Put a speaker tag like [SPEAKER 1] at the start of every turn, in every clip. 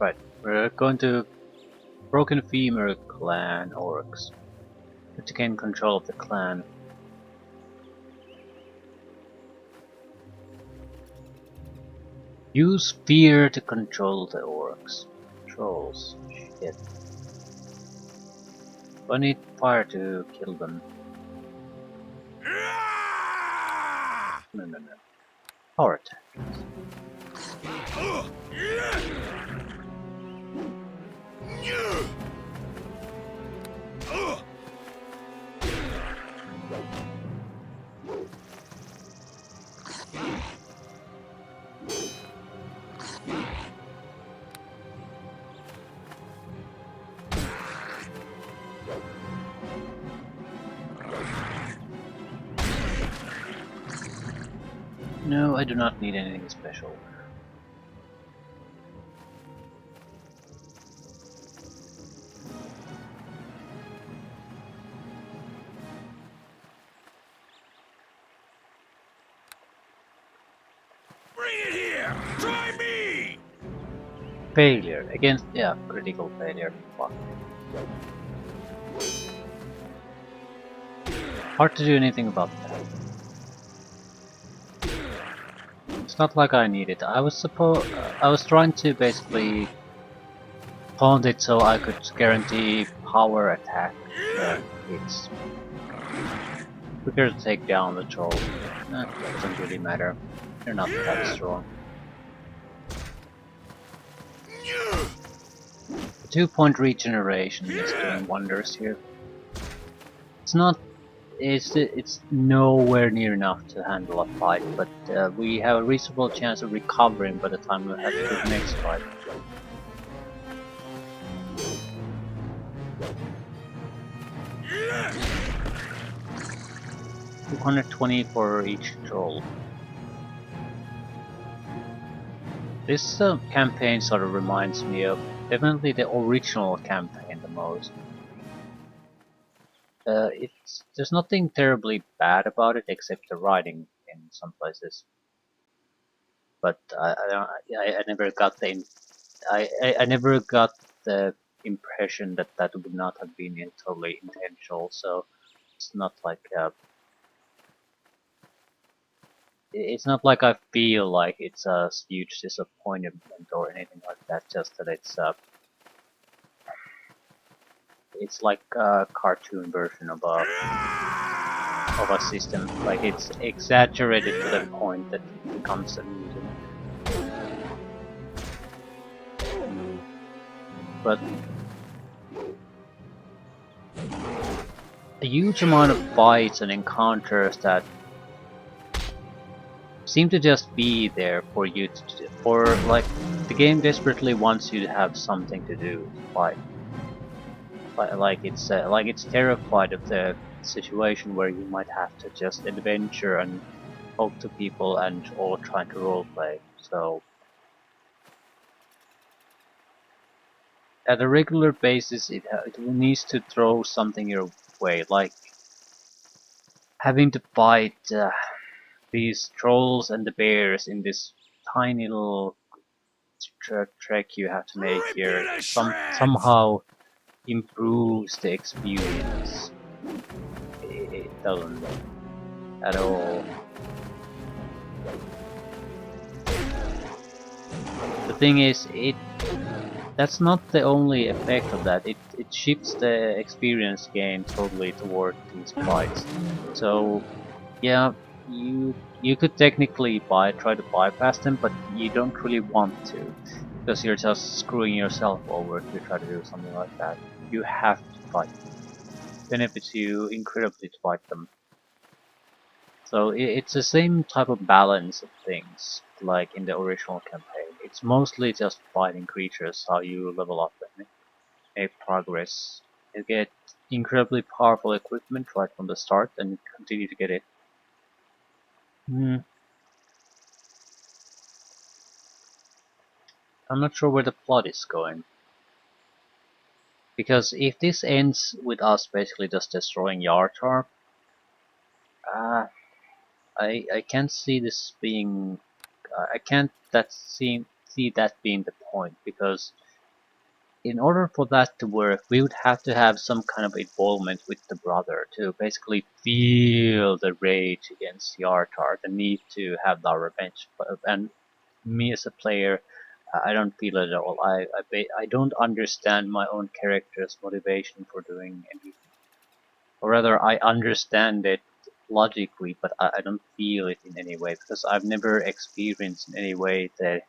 [SPEAKER 1] Right, we're going to Broken Femur Clan Orcs. To gain control of the clan. Use fear to control the orcs. Trolls. Shit. I need fire to kill them. No. Power attack. No, I do not need anything special.
[SPEAKER 2] Bring it here! Try me!
[SPEAKER 1] Failure. Against, yeah, critical failure. Fuck. Hard to do anything about that. It's not like I need it. I was trying to basically taunt it so I could guarantee power attack hits. Quicker to take down the troll. Doesn't really matter. They're not that strong. The 2-point regeneration is doing wonders here. It's not. It's nowhere near enough to handle a fight, but we have a reasonable chance of recovering by the time we have to do the next fight. $220 for each troll. This campaign sort of reminds me of definitely the original campaign the most. There's nothing terribly bad about it except the writing in some places. But I never got I never got the impression that that would not have been totally intentional. So it's not like I feel like it's a huge disappointment or anything like that. Just that it's like a cartoon version of a system. Like it's exaggerated to the point that it becomes amusing. But a huge amount of fights and encounters that seem to just be there for you to like the game desperately wants you to have something to do to fight. Like it's terrified of the situation where you might have to just adventure and talk to people and all trying to roleplay. So at a regular basis, it needs to throw something your way, like having to fight these trolls and the bears in this tiny little trek you have to make here. Somehow improves the experience. It doesn't at all. The thing is, that's not the only effect of that. It shifts the experience gain totally toward these fights. So yeah, you could technically try to bypass them, but you don't really want to, because you're just screwing yourself over if you try to do something like that. You have to fight. It benefits you incredibly to fight them. So it's the same type of balance of things like in the original campaign. It's mostly just fighting creatures, how you level up and make progress. You get incredibly powerful equipment right from the start and continue to get it. I'm not sure where the plot is going. Because if this ends with us basically just destroying Yartar, I can't see this being. I can't see that being the point, because in order for that to work, we would have to have some kind of involvement with the brother to basically feel the rage against Yartar, the need to have that revenge. And me as a player, I don't feel it at all. I don't understand my own character's motivation for doing anything. Or rather, I understand it logically, but I don't feel it in any way because I've never experienced in any way the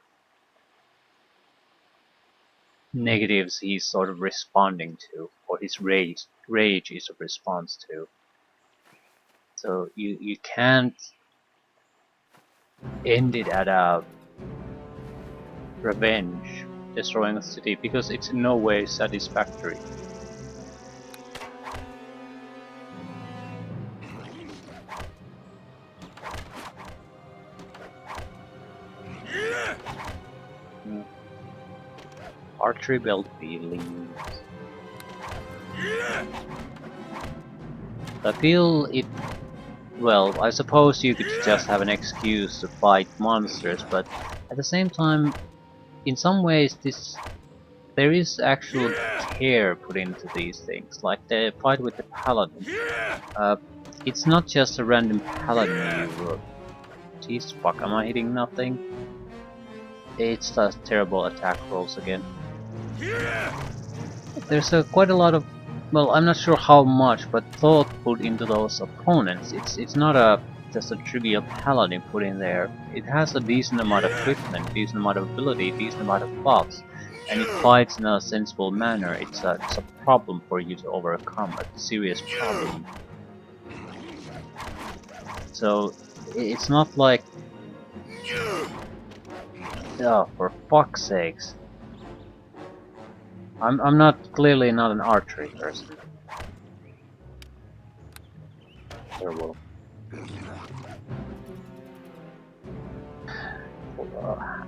[SPEAKER 1] negatives he's sort of responding to, or his rage is a response to. So you can't end it at a revenge, destroying a city, because it's in no way satisfactory. Archery belt feelings. I feel it. Well, I suppose you could just have an excuse to fight monsters, but at the same time, in some ways, there is actual care put into these things. Like the fight with the paladin. It's not just a random paladin you. Jeez, fuck! Am I hitting nothing? It's the terrible attack rolls again. There's quite a lot of, well, I'm not sure how much, but thought put into those opponents. It's not just a trivial paladin put in there. It has a decent amount of equipment, decent amount of ability, decent amount of buffs, and it fights in a sensible manner. It's a problem for you to overcome, a serious problem. So it's not like, oh, for fuck's sakes. I'm not clearly not an archery person. Terrible.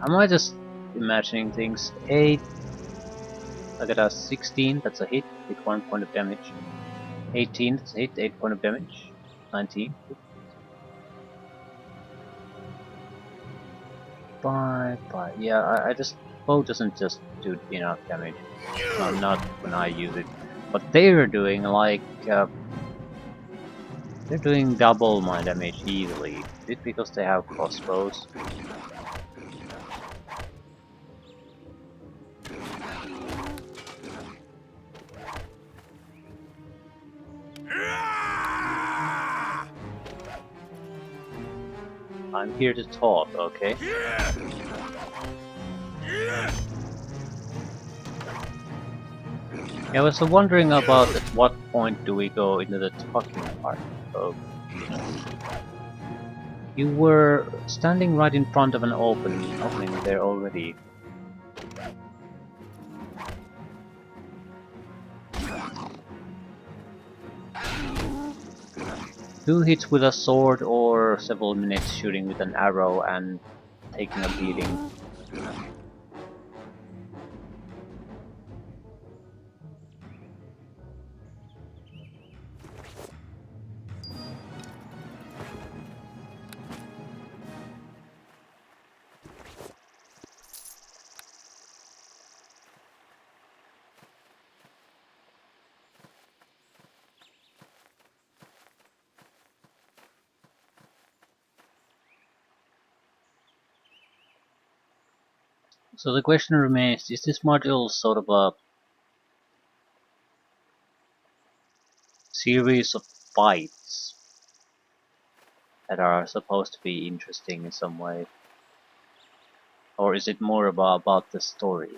[SPEAKER 1] Am I just imagining things? 8. I got a 16. That's a hit with 1 point of damage. 18. That's a hit. 8 point of damage. 19. 5. Yeah, I just bow doesn't just do enough damage. Not when I use it. But they're doing like they're doing double my damage easily. Is it because they have crossbows? I'm here to talk, okay? I was wondering about at what point do we go into the talking part. So, you were standing right in front of an opening there already. Two hits with a sword or several minutes shooting with an arrow and taking a beating. So the question remains, is this module sort of a series of fights that are supposed to be interesting in some way? Or is it more about the story?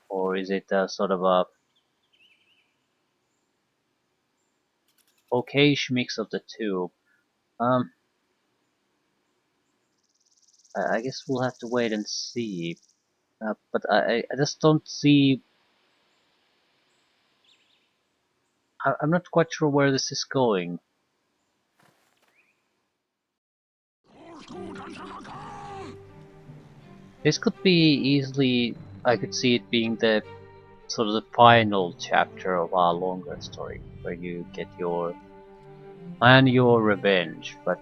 [SPEAKER 1] Or is it a sort of a okayish mix of the two? I guess we'll have to wait and see. But I just don't see. I'm not quite sure where this is going. This could be easily. I could see it being the sort of the final chapter of our longer story, where you get your revenge. But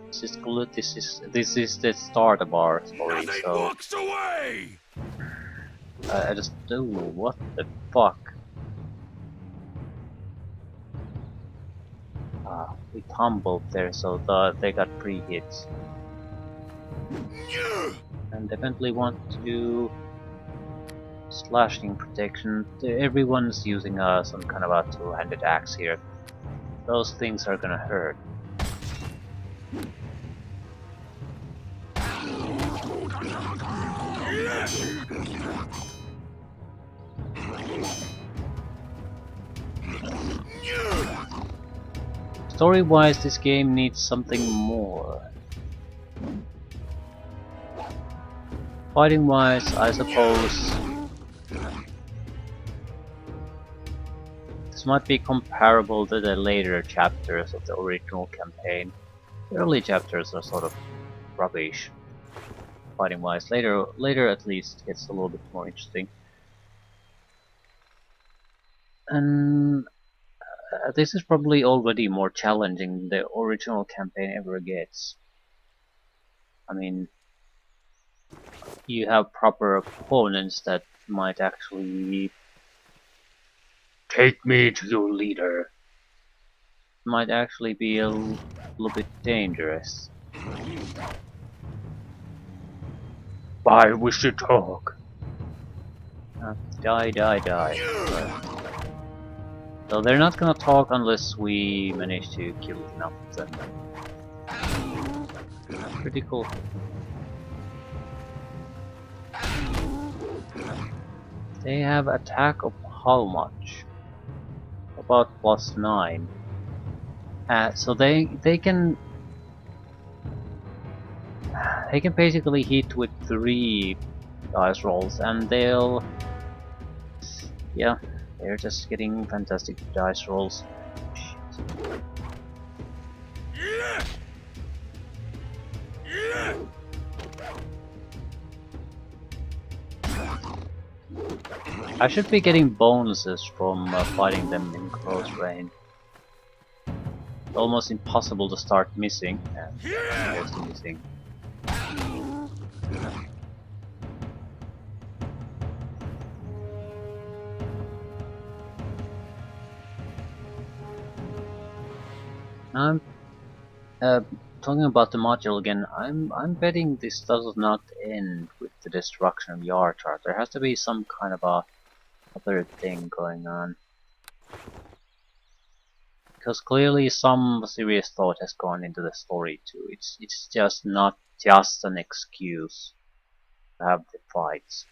[SPEAKER 1] this is good. This is the start of our story.
[SPEAKER 2] Nothing
[SPEAKER 1] So
[SPEAKER 2] walks away!
[SPEAKER 1] I just do what the fuck? We tumbled there, so they got 3 hits. And definitely want to do slashing protection. Everyone's using some kind of a two-handed axe here. Those things are gonna hurt. Story-wise, this game needs something more. Fighting-wise, I suppose this might be comparable to the later chapters of the original campaign. The early chapters are sort of rubbish, fighting-wise. Later at least gets a little bit more interesting. And this is probably already more challenging than the original campaign ever gets. I mean, you have proper opponents that might actually take me to your leader. Might actually be a little bit dangerous. Why we should talk? Die. But, so they're not gonna talk unless we manage to kill enough of them. Pretty cool. They have attack of how much? About +9. So they can basically hit with 3 dice rolls, and they're just getting fantastic dice rolls. Shit. I should be getting bonuses from fighting them in close range. It's almost impossible to start missing, and there's the missing. I'm talking about the module again. I'm betting this does not end with the destruction of Yartar. There has to be some kind of a other thing going on, because clearly some serious thought has gone into the story too. It's just not just an excuse to have the fights.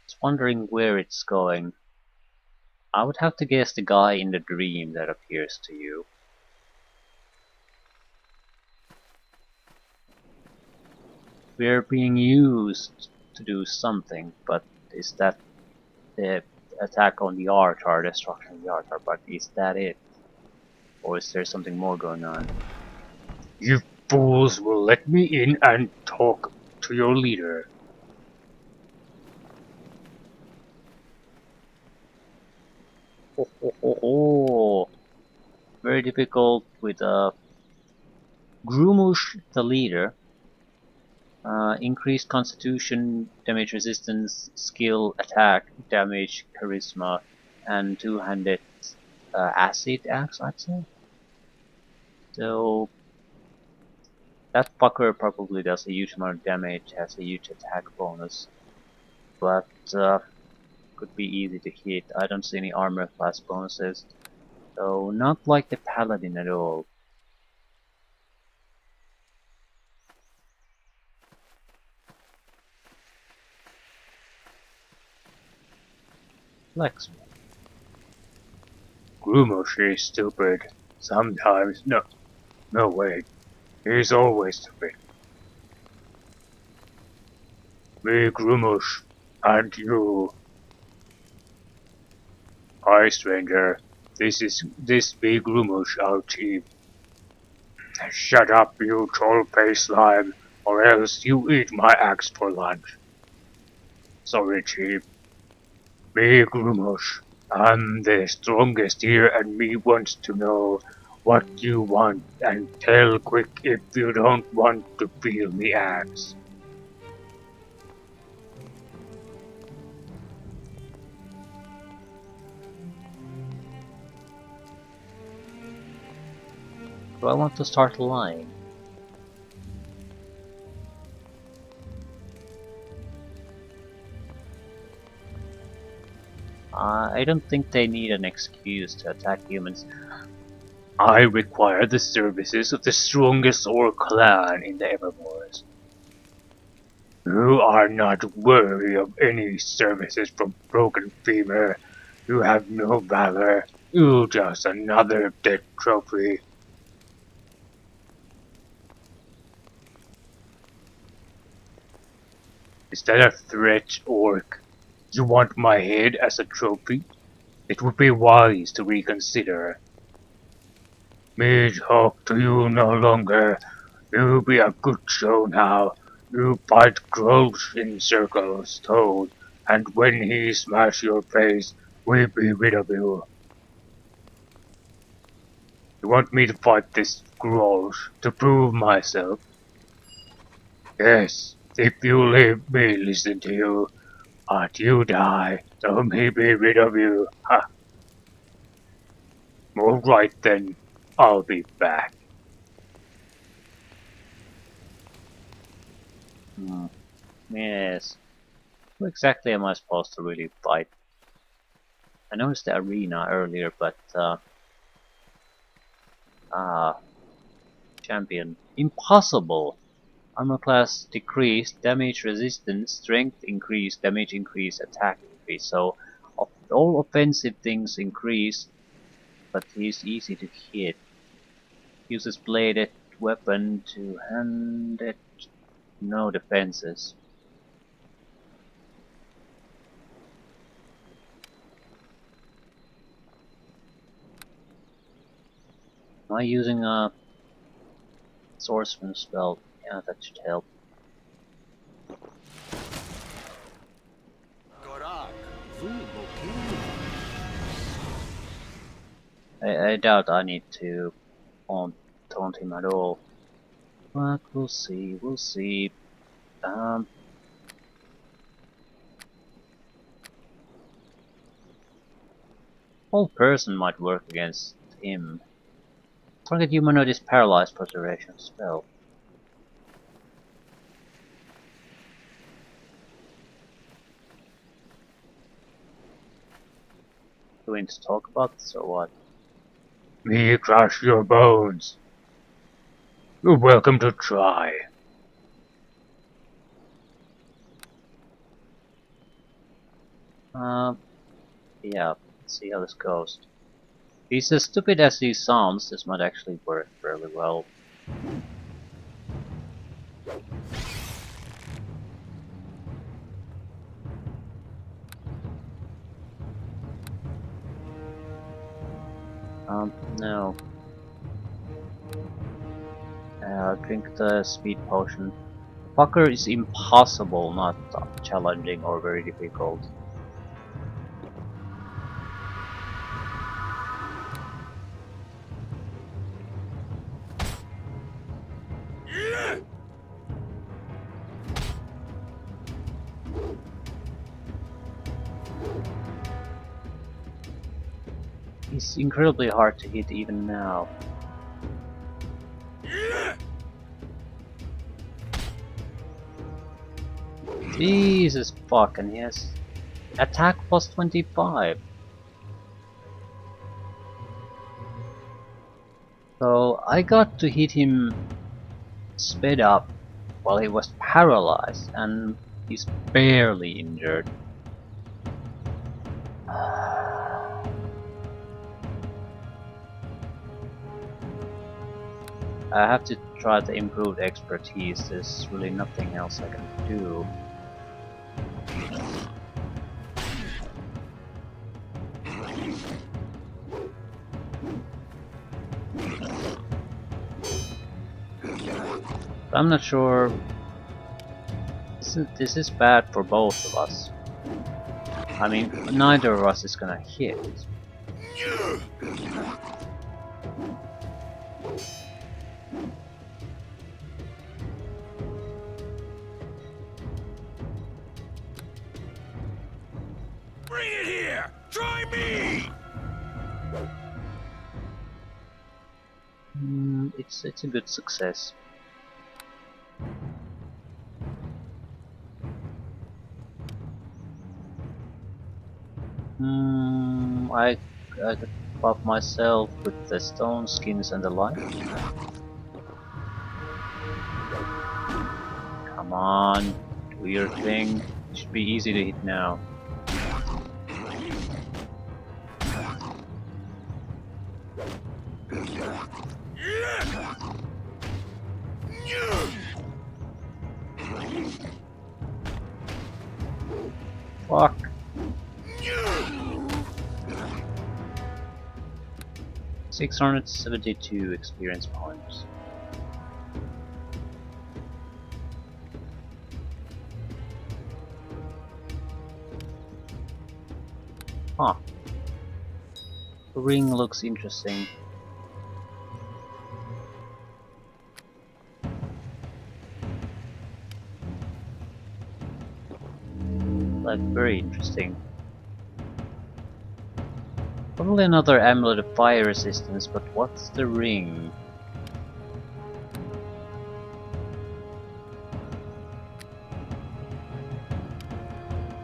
[SPEAKER 1] Just wondering where it's going. I would have to guess the guy in the dream that appears to you. We're being used to do something, but is that the attack on the Yartar, destruction of the Yartar, but is that it? Or is there something more going on? You fools will let me in and talk to your leader. Oh. Very difficult with Grumush, the leader. Increased constitution, damage resistance, skill, attack, damage, charisma, and two-handed acid axe, I'd say. So that fucker probably does a huge amount of damage, has a huge attack bonus, but could be easy to hit. I don't see any armor class bonuses, so not like the paladin at all. Blacksmith. Grumush is stupid. Sometimes. No way. He's always stupid. Me, Grumush, and you. Hi, stranger. This be Grumush, our chief. Shut up, you troll-faced slime, or else you eat my axe for lunch. Sorry, chief. Me, Grumush. I'm the strongest here, and me wants to know what you want and tell quick if you don't want to feel the axe. Do I want to start lying? I don't think they need an excuse to attack humans. I require the services of the strongest orc clan in the Evermores. You are not worthy of any services from Broken Femur. You have no valor. You just another dead trophy. Is that a threat, orc? You want my head as a trophy? It would be wise to reconsider. Me talk to you no longer. You be a good show now. You fight Growth in circles, Toad, and when he smash your face, we be rid of you. You want me to fight this Growth to prove myself? Yes, if you leave me listen to you, but you die, so me be rid of you. Ha! Alright then, I'll be back. Yes. Who exactly am I supposed to really fight? I noticed the arena earlier, but champion. Impossible! Armor class decreased, damage resistance, strength increased, damage increase, attack increase. So all offensive things increase, but he's easy to hit. Uses bladed weapon to hand it. No defenses. Am I using a swordsman spell? Yeah, that should help. I doubt I need to taunt him at all. But we'll see, we'll see. Whole person might work against him. Target humanoid is paralyzed for duration spell. Do we need to talk about this or what? Me crush your bones. You're welcome to try. Yeah, let's see how this goes. He's as stupid as he sounds, this might actually work fairly well. No. I'll drink the speed potion. Fucker is impossible, not challenging or very difficult. He's incredibly hard to hit even now. Jesus fucking he has attack plus 25. So I got to hit him sped up while he was paralyzed and he's barely injured. I have to try the improved expertise, there's really nothing else I can do. But I'm not sure. This is bad for both of us. I mean, neither of us is gonna hit.
[SPEAKER 2] Bring it here! Try me!
[SPEAKER 1] It's a good success. I could buff myself with the stone skins and the like. Come on, do your thing. It should be easy to hit now. Fuck. 672 experience points. Huh. The ring looks interesting. Like, very interesting. Probably another amulet of fire resistance, but what's the ring?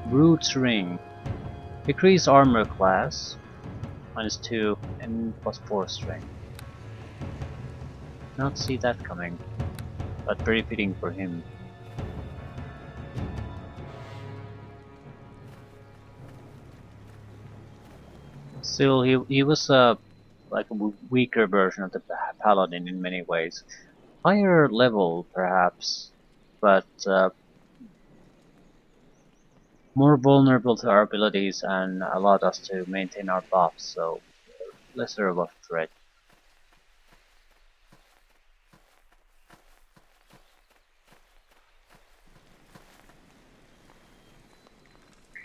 [SPEAKER 1] Brute's ring. Decrease armor class. -2 and +4 strength. Not see that coming, but very fitting for him. Still, he was like a weaker version of the paladin in many ways. Higher level, perhaps, but more vulnerable to our abilities and allowed us to maintain our buffs, so lesser of a threat.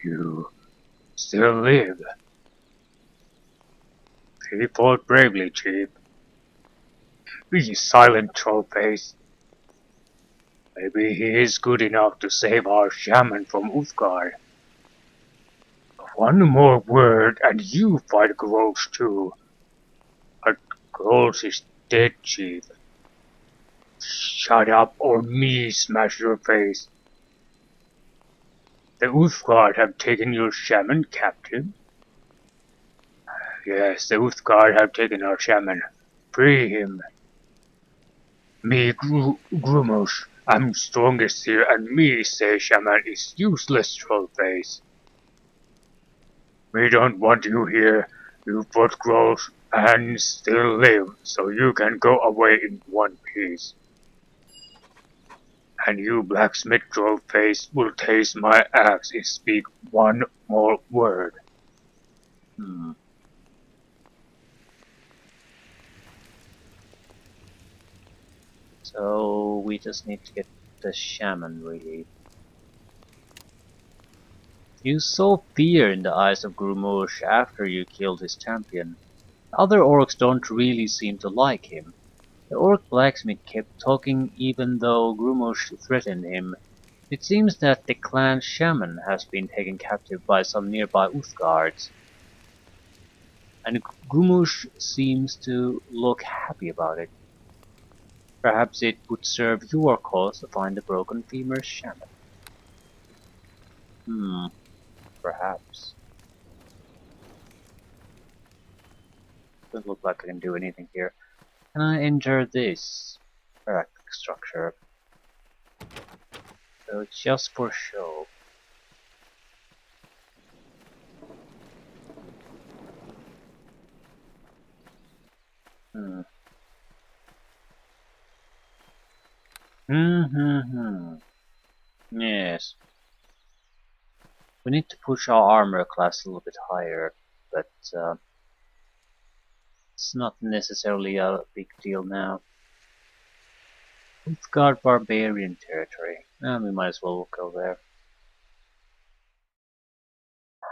[SPEAKER 1] You still live. He fought bravely, Chief. Be silent, trollface. Maybe he is good enough to save our shaman from Uthgard. One more word and you fight Gross too. But Gross is dead, Chief. Shut up or me smash your face. The Uthgard have taken your shaman captive? Yes, the Uthgard have taken our shaman. Free him. Me Grumos, I'm strongest here and me say shaman is useless, trollface. We don't want you here. You fought Gross and still live, so you can go away in one piece. And you blacksmith trollface will taste my axe if speak one more word. So we just need to get the shaman, really. You saw fear in the eyes of Grumos after you killed his champion. Other orcs don't really seem to like him. The orc blacksmith kept talking even though Grumos threatened him. It seems that the clan shaman has been taken captive by some nearby Uthgards. And Grumos seems to look happy about it. Perhaps it would serve your cause to find the broken femur shaman. Perhaps. Doesn't look like I can do anything here. Can I enter this barrack structure? So it's just for show. Yes. We need to push our armor class a little bit higher, but it's not necessarily a big deal now. We've got barbarian territory. We might as well go there.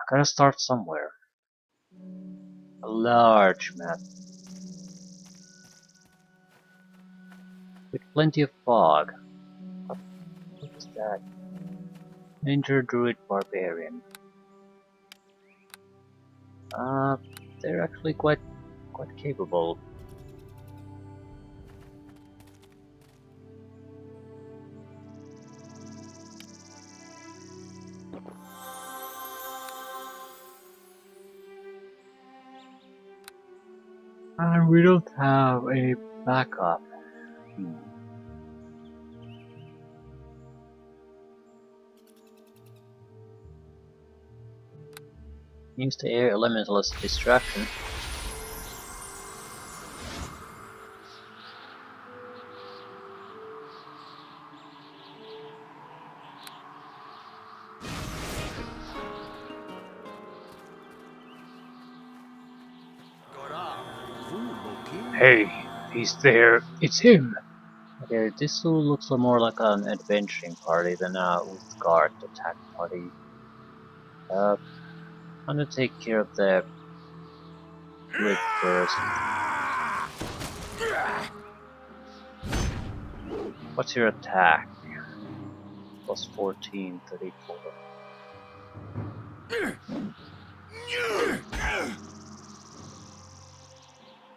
[SPEAKER 1] Gotta start somewhere. A large map. With plenty of fog. What is that? Ninja Druid Barbarian. Uh, they're actually quite capable. And we don't have a backup. Use the air elemental as a distraction. Hey, he's there. It's him. Okay, this looks more like an adventuring party than a Blackguard attack party. I'm gonna take care of the grid first. What's your attack? Plus 14, 34.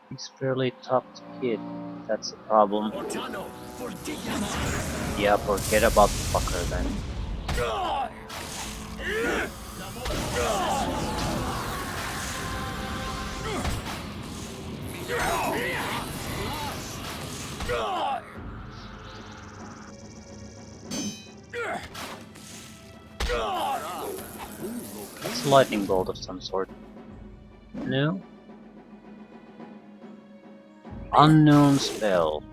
[SPEAKER 1] He's fairly tough to hit. That's a problem. Yeah, forget about the fucker then. It's a lightning bolt of some sort. No? Unknown spell.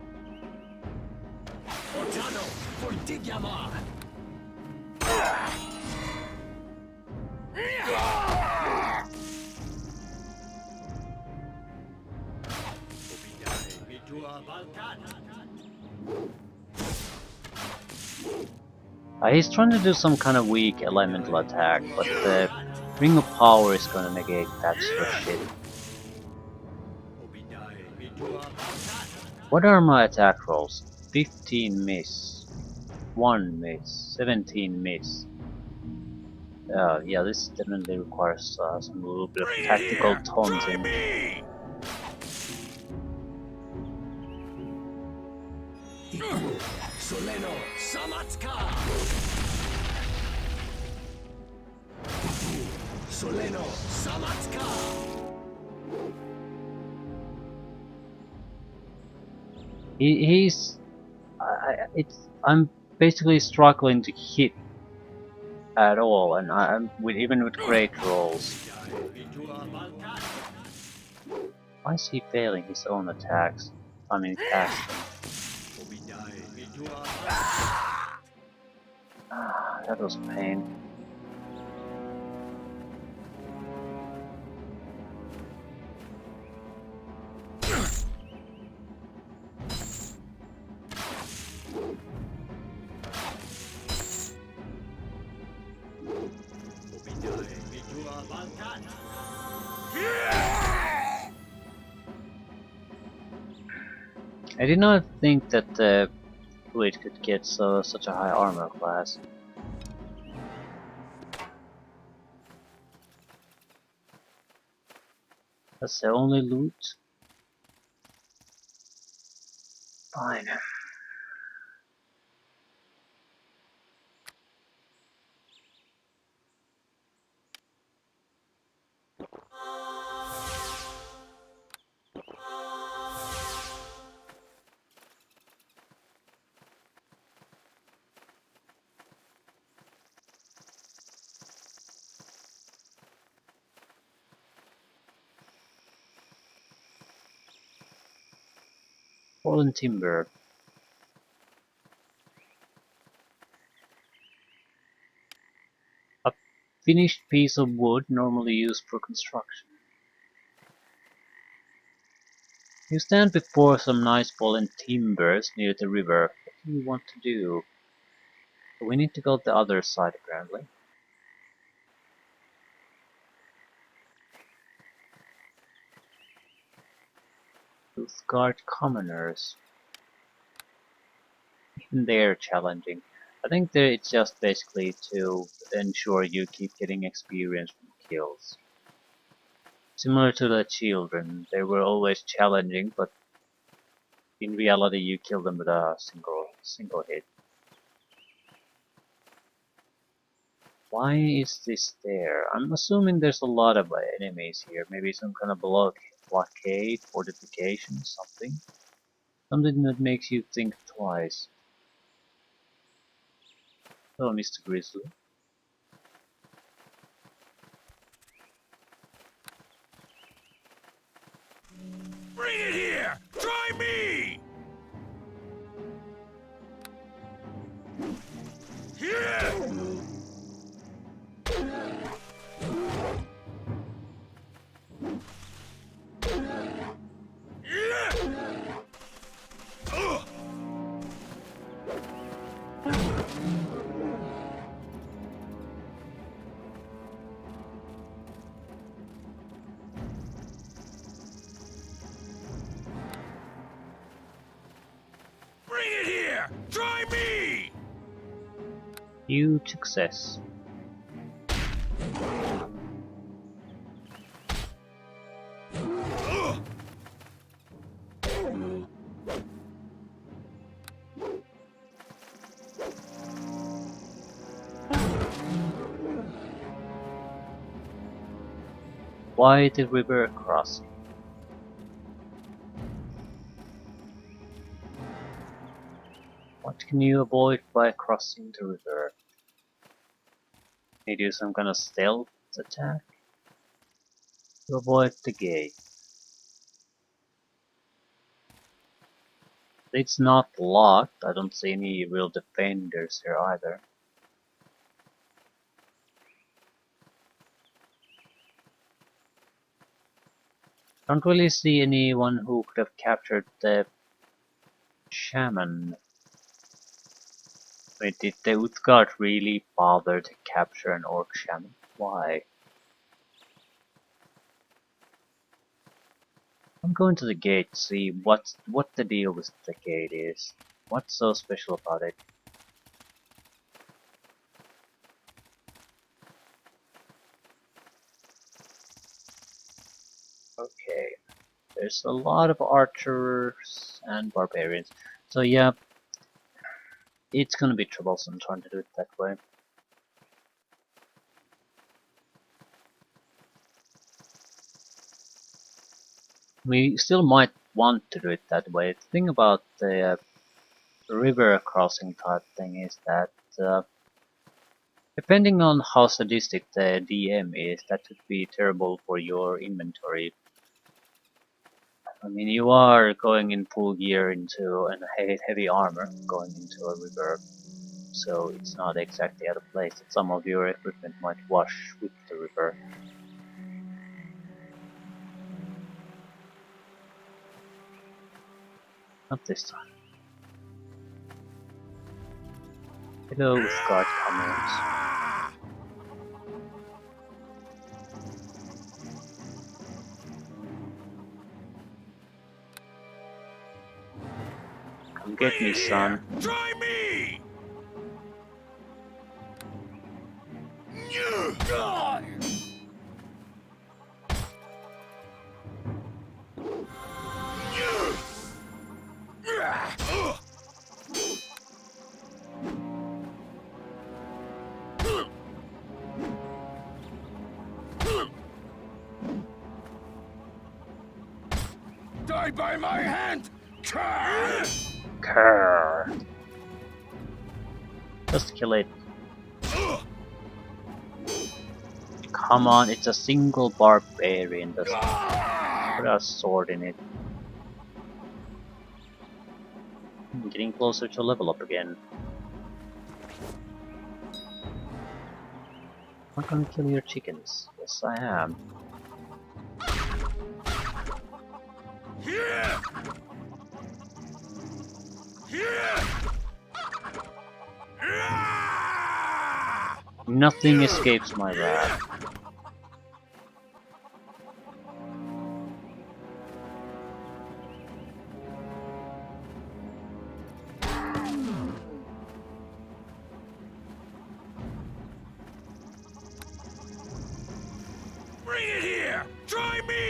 [SPEAKER 1] He's trying to do some kind of weak elemental attack, but the Ring of Power is gonna negate that sort of shit. What are my attack rolls? 15 miss, 1 miss, 17 miss. Yeah, this definitely requires some little bit of tactical taunting. He's I'm basically struggling to hit at all, and even with great rolls. Why is he failing his own attacks? I mean, casting. That was pain. I did not think that the Fluid could get such a high armor class. That's the only loot? Fine. Fallen timber. A finished piece of wood normally used for construction. You stand before some nice fallen timbers near the river. What do you want to do? We need to go to the other side apparently. Blackguard commoners. Even they're challenging. I think that it's just basically to ensure you keep getting experience from kills. Similar to the children, they were always challenging, but in reality you kill them with a single hit. Why is this there? I'm assuming there's a lot of enemies here. Maybe some kind of blockade, fortification, something. Something that makes you think twice. Hello, Mr. Grizzly.
[SPEAKER 2] Bring it here! Try me! Yeah! Bring it here! Try me!
[SPEAKER 1] Huge success. Why the river crossing? What can you avoid by crossing the river? Maybe do some kind of stealth attack to avoid the gate. It's not locked. I don't see any real defenders here either. Don't really see anyone who could have captured the shaman. Wait, did the Utgard really bother to capture an orc shaman? Why? I'm going to the gate to see what the deal with the gate is. What's so special about it? Okay, there's a lot of archers and barbarians. So yeah, it's gonna be troublesome trying to do it that way. We still might want to do it that way. The thing about the river crossing type thing is that depending on how sadistic the DM is, that could be terrible for your inventory. I mean, you are going in full gear into and heavy armor going into a river, so it's not exactly out of place that some of your equipment might wash with the river. Not this time. Hello, Guard Commands. Come get me, son.
[SPEAKER 2] Try me! Die by my hand!
[SPEAKER 1] Grr. Just kill it. Come on, it's a single barbarian. Just put a sword in it. I'm getting closer to level up again. I'm gonna kill your chickens. Yes, I am.
[SPEAKER 2] Here! Here!
[SPEAKER 1] Nothing escapes my wrath.
[SPEAKER 2] Bring it here! Try me!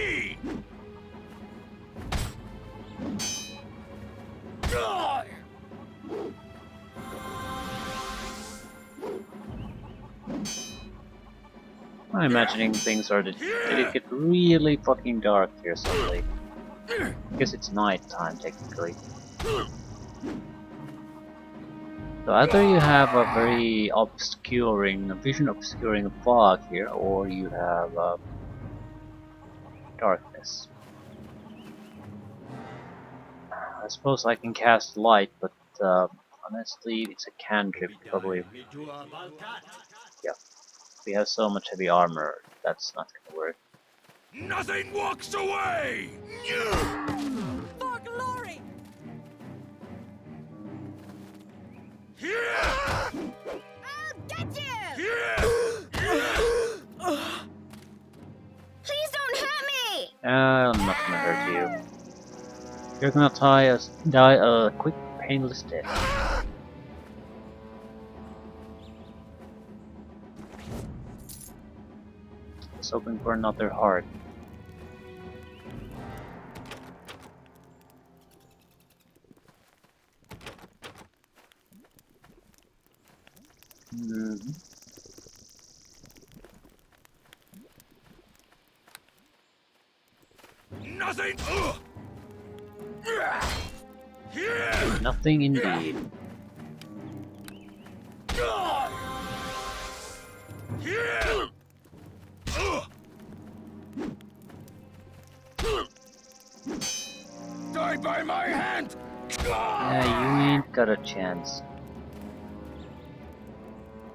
[SPEAKER 1] I'm imagining things are did it get really fucking dark here suddenly. I guess it's night time technically. So either you have a very vision obscuring fog here, or you have darkness. I suppose I can cast light, but honestly, it's a cantrip. Probably, yeah. We have so much heavy armor, that's not gonna work.
[SPEAKER 2] Nothing walks away!
[SPEAKER 3] For glory!
[SPEAKER 2] Yeah!
[SPEAKER 3] I'll get you!
[SPEAKER 2] Yeah!
[SPEAKER 3] Please don't hurt me!
[SPEAKER 1] I'm not gonna hurt you. You're gonna die a quick, painless death. Let's hoping for another heart.
[SPEAKER 2] Nothing! Yeah!
[SPEAKER 1] Nothing indeed.
[SPEAKER 2] Yeah! Die by my hand!
[SPEAKER 1] Yeah, you ain't got a chance.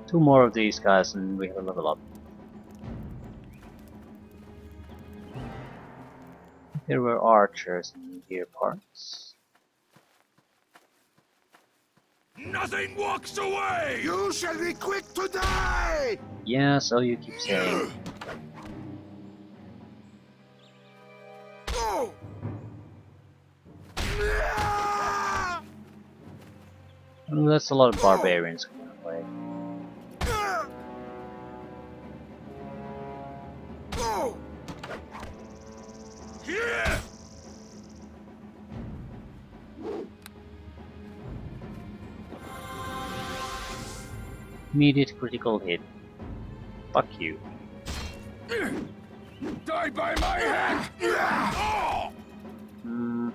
[SPEAKER 1] 2 more of these guys and we have a level up. There were archers in gear parts.
[SPEAKER 2] Nothing walks away! You shall be quick to die!
[SPEAKER 1] Yeah, so you keep saying.
[SPEAKER 2] Go!
[SPEAKER 1] Well, that's a lot of barbarians going away.
[SPEAKER 2] Go! Yeah!
[SPEAKER 1] Immediate critical hit. Fuck you.
[SPEAKER 2] Die by my hand! Oh!
[SPEAKER 1] Hmm.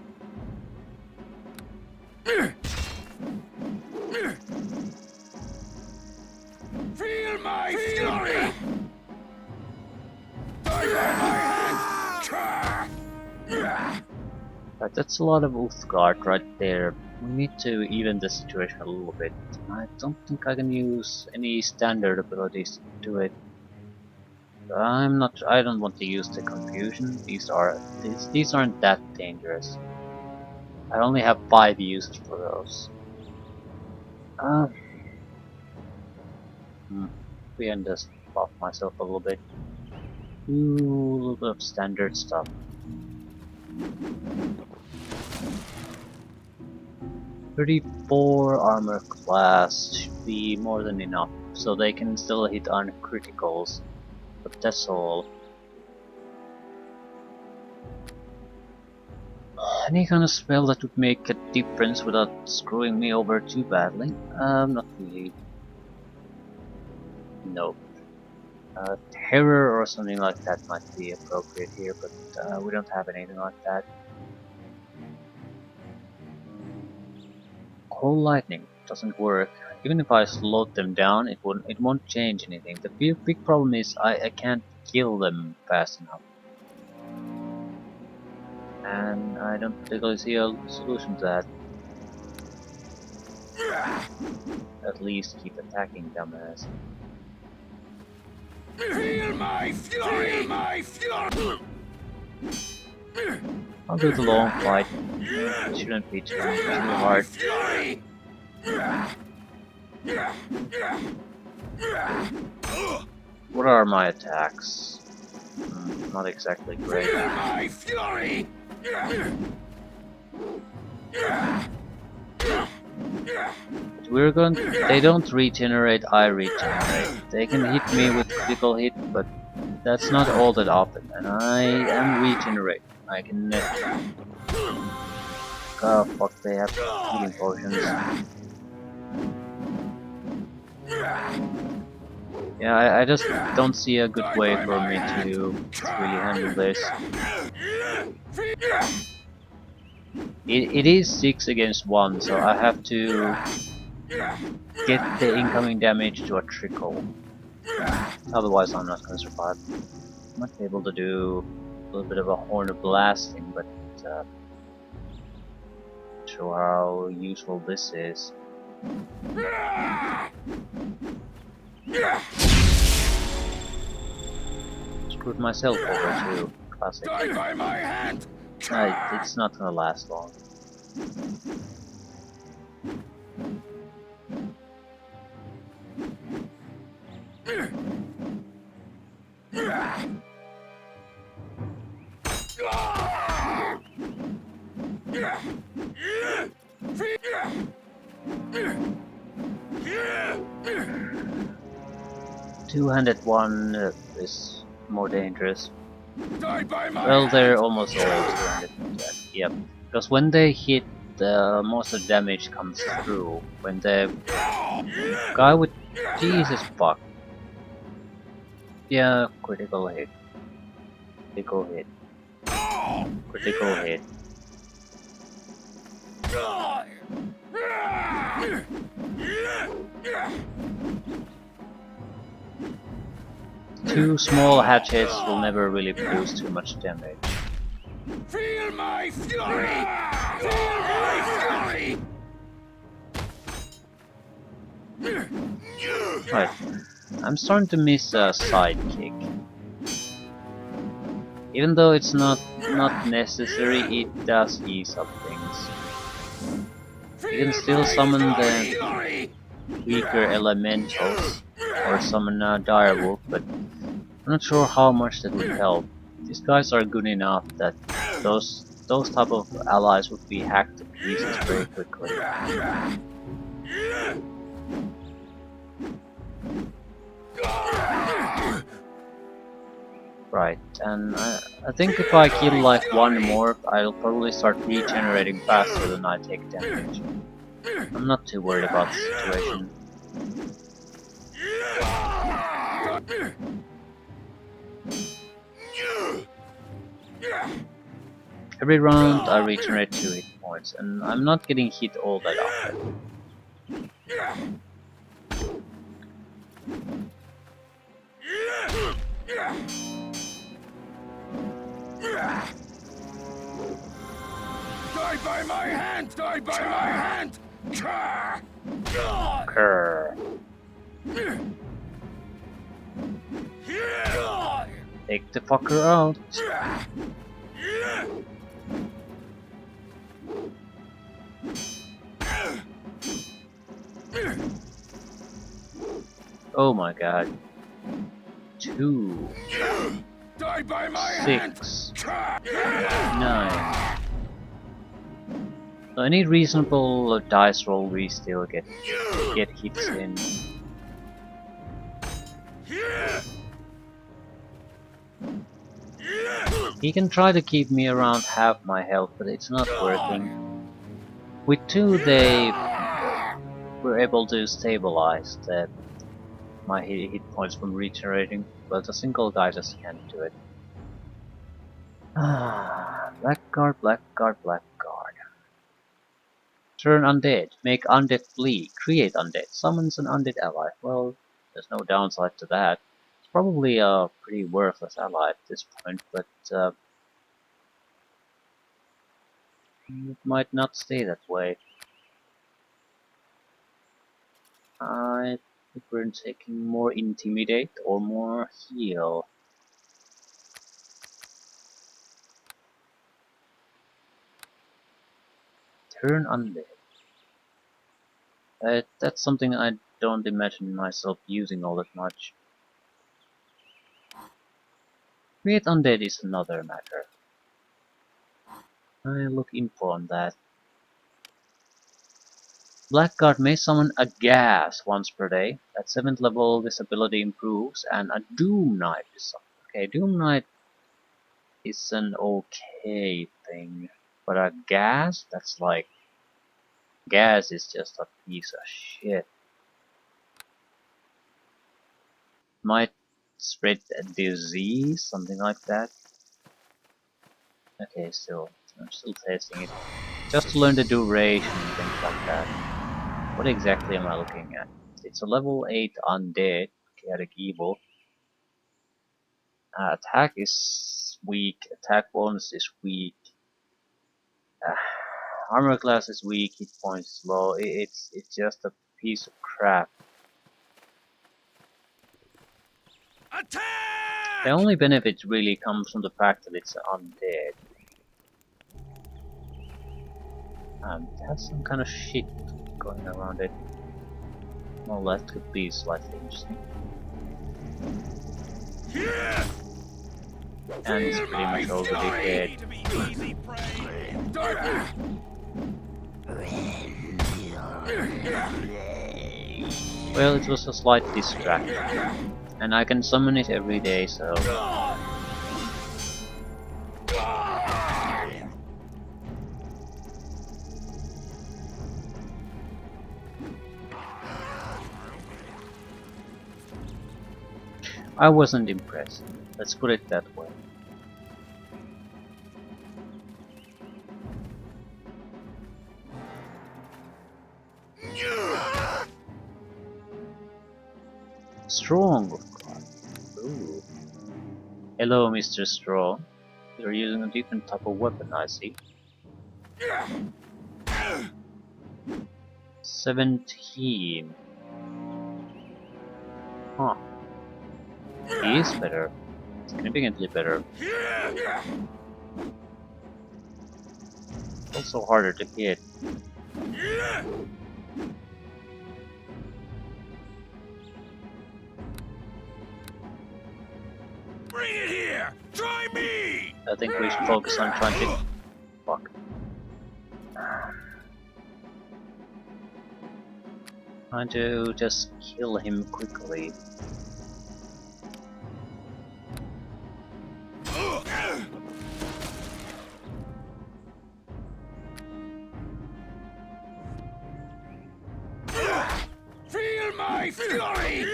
[SPEAKER 2] Feel my fury! Die by my hand!
[SPEAKER 1] Right, that's a lot of Uthgard right there. We need to even the situation a little bit. I don't think I can use any standard abilities to do it. I don't want to use the confusion. These aren't that dangerous. I only have 5 uses for those. We can just buff myself a little bit. Ooh, a little bit of standard stuff. "34 armor class should be more than enough, so they can still hit on criticals, but that's all. Any kind of spell that would make a difference without screwing me over too badly? Not really. Nope. Terror or something like that might be appropriate here, but we don't have anything like that. Cold lightning doesn't work. Even if I slowed them down, it won't change anything. The big problem is I can't kill them fast enough. And I don't particularly see a solution to that. At least keep attacking dumbass.
[SPEAKER 2] Feel my fury! Feel my fury!
[SPEAKER 1] I'll do the long fight. It shouldn't be too hard.
[SPEAKER 2] Fury!
[SPEAKER 1] What are my attacks? Not exactly great.
[SPEAKER 2] Feel my fury!
[SPEAKER 1] They don't regenerate, I regenerate. They can hit me with critical hit, but that's not all that often, and I am regenerating. I can oh fuck, they have healing potions. Yeah, I just don't see a good way for me to really handle this. It is 6 against 1, so I have to get the incoming damage to a trickle. Otherwise I'm not gonna survive. Might be able to do a little bit of a horn of blasting, but not sure how useful this is. Screwed myself over too. Classic.
[SPEAKER 2] Die by my hand!
[SPEAKER 1] It's not gonna last long. Two-handed one is more dangerous.
[SPEAKER 2] Die by my
[SPEAKER 1] Well, they're
[SPEAKER 2] hand!
[SPEAKER 1] almost all two-handed. Yep. Because when they hit, most of the damage comes through. When the guy with Jesus fuck. Yeah, critical hit. Critical hit. Critical hit. Two small hatchets will never really produce too much damage.
[SPEAKER 2] Feel my fury! Feel my fury!
[SPEAKER 1] Right. I'm starting to miss a sidekick. Even though it's not necessary, it does ease up things. You can still summon the weaker elementals or summon a direwolf, but I'm not sure how much that would help. These guys are good enough that those type of allies would be hacked to pieces very quickly. Right, and I think if I kill like one more, I'll probably start regenerating faster than I take damage. I'm not too worried about the situation. Every round I regenerate 2 hit points, and I'm not getting hit all that often.
[SPEAKER 2] Die by my hand! Die by my hand!
[SPEAKER 1] Grr. Take the fucker out. Oh my god. 2,
[SPEAKER 2] Die by my
[SPEAKER 1] 6, 9. So any reasonable dice roll we still get hits in. He can try to keep me around half my health, but it's not working. With 2 they were able to stabilize my hit points from regenerating, but a single guy just can't do it. Blackguard, Blackguard, Blackguard. Turn undead. Make undead flee. Create undead. Summons an undead ally. Well, there's no downside to that. It's probably a pretty worthless ally at this point, but it might not stay that way. I think we're taking more intimidate or more heal. Turn undead. That's something I don't imagine myself using all that much. Create undead is another matter. I look info on that. Blackguard may summon a gas once per day. At 7th level, this ability improves, and a Doom Knight is summoned. Okay, Doom Knight is an okay thing, but a gas? That's like... Gas is just a piece of shit. Might spread a disease, something like that. Okay, I'm still testing it. Just to learn the duration and things like that. What exactly am I looking at? It's a level 8 undead, chaotic evil. Attack is weak, attack bonus is weak. Uh, Armor class is weak, hit points low. It's just a piece of crap.
[SPEAKER 2] Attack!
[SPEAKER 1] The only benefit really comes from the fact that it's undead. And it has some kind of shit going around it. Well, that could be slightly interesting.
[SPEAKER 2] Here!
[SPEAKER 1] And it's pretty much already dead. Well, it was a slight distraction. And I can summon it every day, so... I wasn't impressed. Let's put it that way. Strong, of course. Ooh. Hello, Mr. Strong. You're using a different type of weapon, I see. 17. Huh. He is better. Significantly better. Also harder to hit.
[SPEAKER 2] Bring it here! Try me!
[SPEAKER 1] I think we should focus on trying to... Fuck. Trying to just kill him quickly.
[SPEAKER 2] Feel my fury!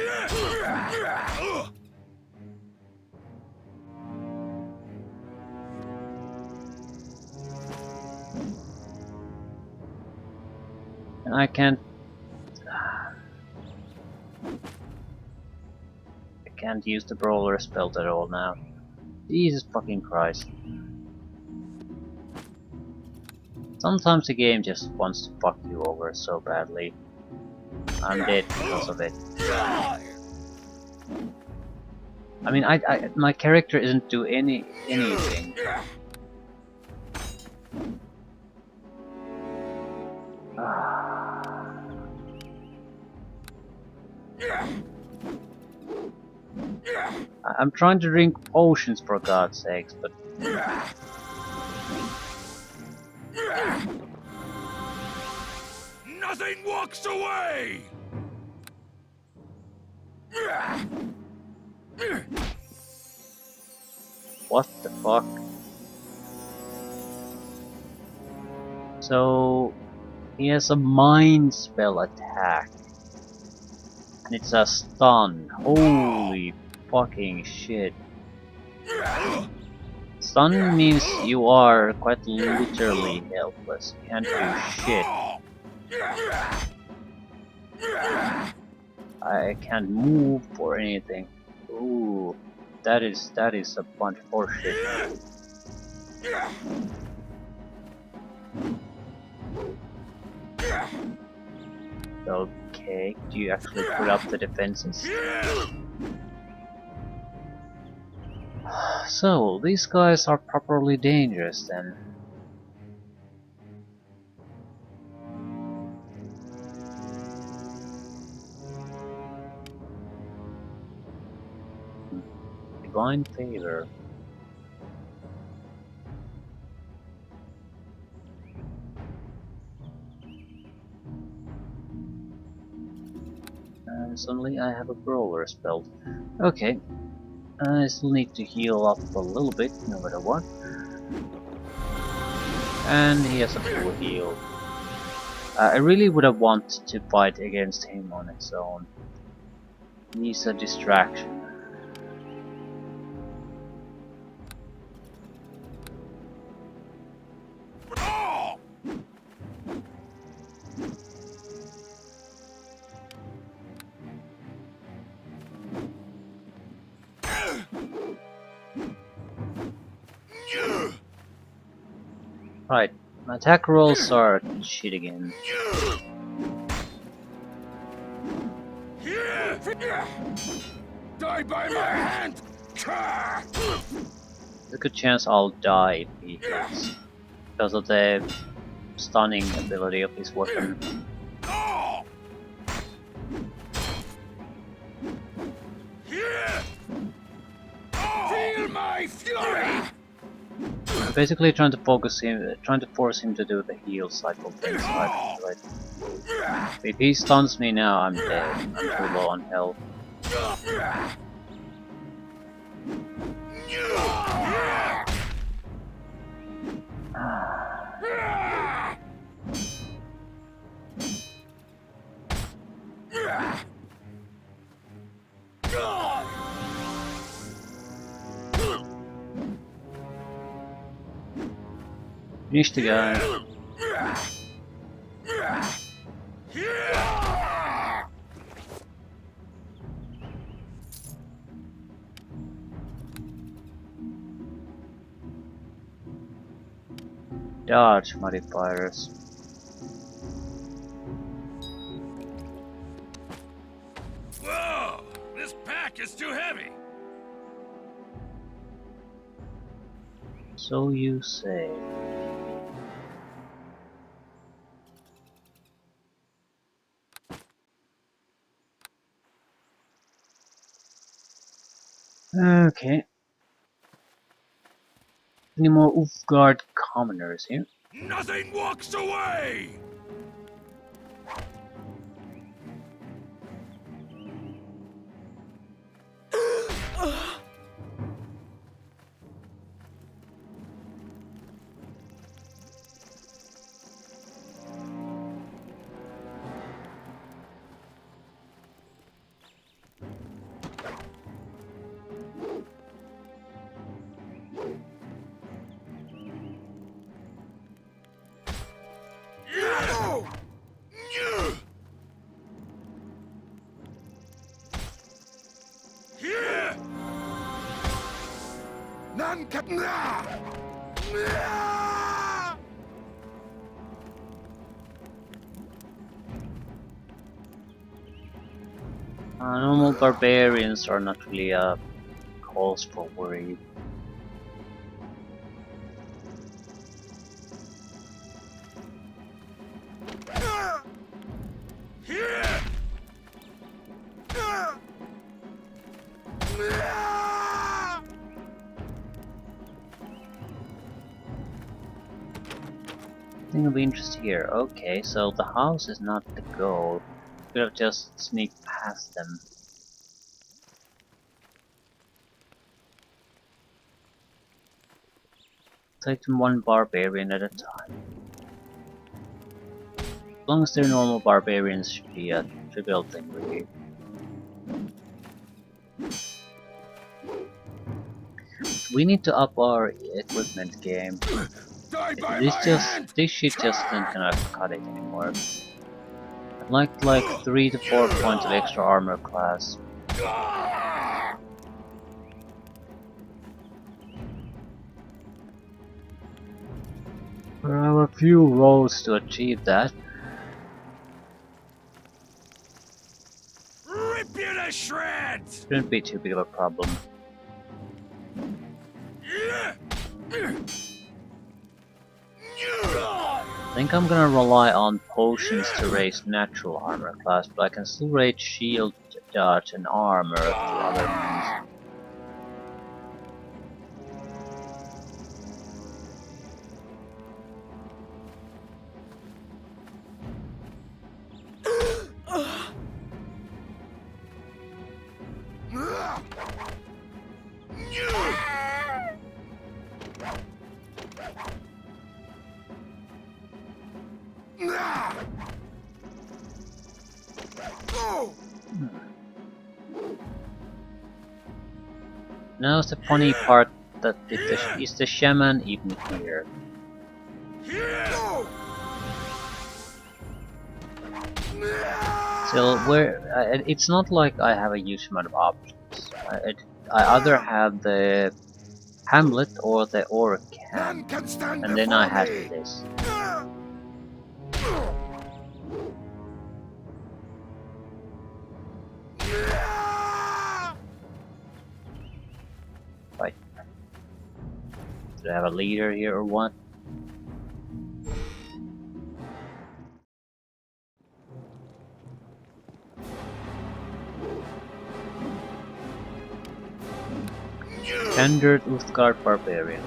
[SPEAKER 1] And I can't... I can't use the brawler spell at all now. Jesus fucking Christ. Sometimes the game just wants to fuck you over so badly. I'm dead because of it. I mean, my character isn't doing anything. I'm trying to drink potions for God's sakes, but
[SPEAKER 2] Nothing walks away!
[SPEAKER 1] what the fuck? So he has a mind spell attack. And it's a stun. Holy fucking shit. Stun means you are quite literally helpless. You can't do shit. I can't move or anything. Ooh, that is a bunch of horseshit. Okay, do you actually put up the defenses? So, these guys are properly dangerous then. Divine favor. And suddenly I have a brawler spell. Okay. I still need to heal up a little bit, no matter what. And he has a full heal. I really would have wanted to fight against him on its own. He's a distraction. Right, my attack rolls are shit again.
[SPEAKER 2] Die by my hand!
[SPEAKER 1] There's a good chance I'll die if he hits, because of the stunning ability of his weapon.
[SPEAKER 2] Feel my fury!
[SPEAKER 1] I'm basically trying to force him to do the heal cycle thing, so I can do it. If he stuns me now, I'm dead. I'm too low on health. Finish the guy. Dodge modifiers.
[SPEAKER 2] Whoa! This pack is too heavy!
[SPEAKER 1] So you say. Okay. Any more Ulfgard commoners here?
[SPEAKER 2] Nothing walks away! None can.
[SPEAKER 1] Normal barbarians are not really cause for worry. I think it'll be interesting here. Okay, so the house is not the goal. Could have just sneaked past them. Take them one barbarian at a time. As long as they're normal barbarians, should be a trivial thing, really. We need to up our equipment game. This shit just isn't gonna cut it anymore. I'd like 3 to 4 points of extra armor class. There are a few roads to achieve that.
[SPEAKER 2] Rip you to shreds!
[SPEAKER 1] Shouldn't be too big of a problem. I think I'm gonna rely on potions to raise natural armor class, but I can still raise shield, dodge, and armor through other means. Now's the funny part that is the shaman even here? So it's not like I have a huge amount of options. I either have the Hamlet or the orc
[SPEAKER 2] None
[SPEAKER 1] camp,
[SPEAKER 2] can stand
[SPEAKER 1] and then I
[SPEAKER 2] before
[SPEAKER 1] had
[SPEAKER 2] me.
[SPEAKER 1] this. Right. Do I have a leader here or what? Standard Uthgard Barbarian.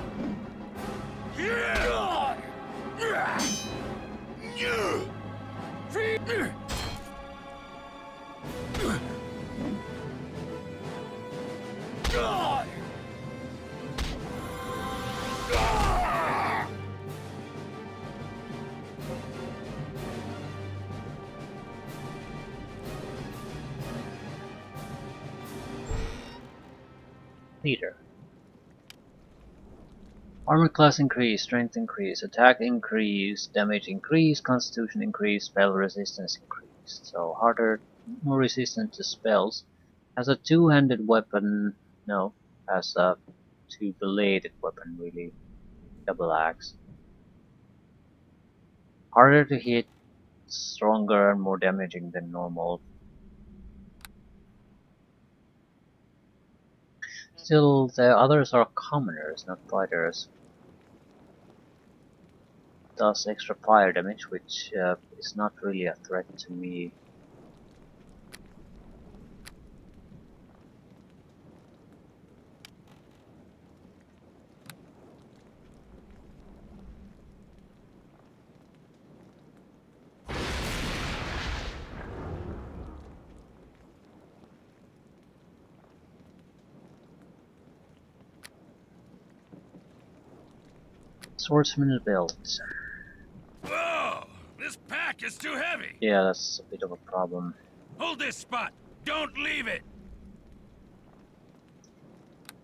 [SPEAKER 1] Leader. Armor class increase, strength increase, attack increase, damage increase, constitution increase, spell resistance increase. So harder, more resistant to spells. Has a two-handed weapon, no, has a two-bladed weapon really, double axe. Harder to hit, stronger and more damaging than normal. Still, the others are commoners, not fighters. Does extra fire damage, which is not really a threat to me. Swordsman belt.
[SPEAKER 2] Whoa! This pack is too heavy!
[SPEAKER 1] Yeah, that's a bit of a problem.
[SPEAKER 2] Hold this spot! Don't leave it!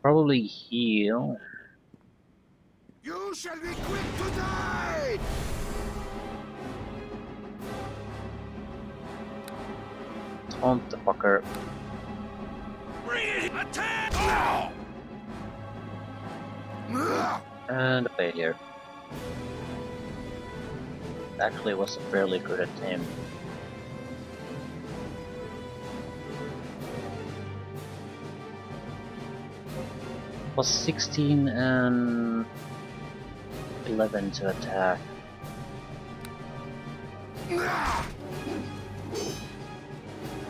[SPEAKER 1] Probably heal.
[SPEAKER 2] You shall be quick to die!
[SPEAKER 1] Taunt the fucker.
[SPEAKER 2] Bring it! Attack! Oh!
[SPEAKER 1] And a failure. Actually was a fairly good attempt. Was 16 and 11 to attack.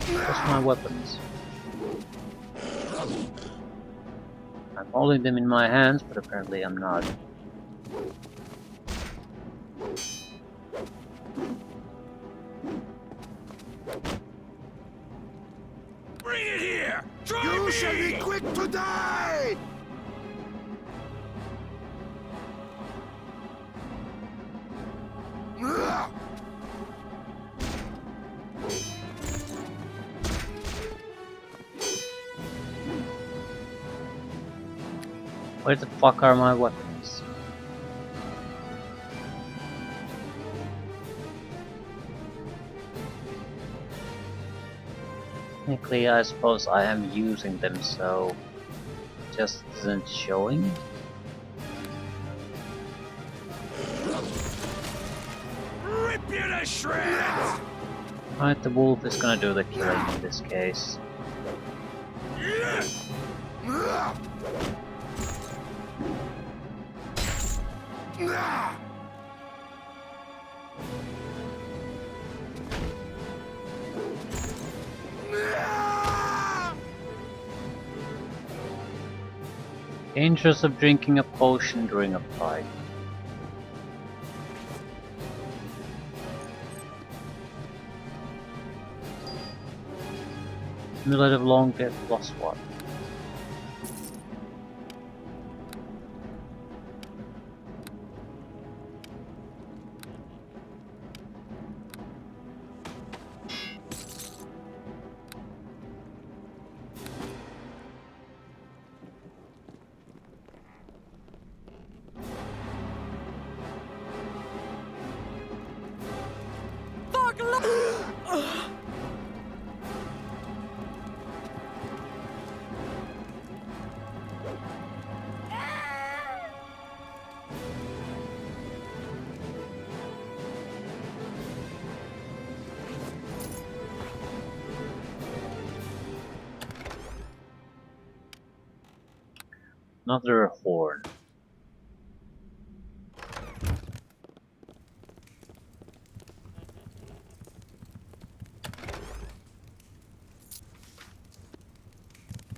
[SPEAKER 1] What's my weapons? I'm holding them in my hands, but apparently I'm not.
[SPEAKER 2] Bring it here! You shall be quick to die!
[SPEAKER 1] Where the fuck are my weapons? Technically, I suppose I am using them, so just isn't showing.
[SPEAKER 2] Rip you to shreds!
[SPEAKER 1] Right, the wolf is gonna do the killing in this case. Dangers of drinking a potion during a fight. Cumulative long death plus what? Another horn.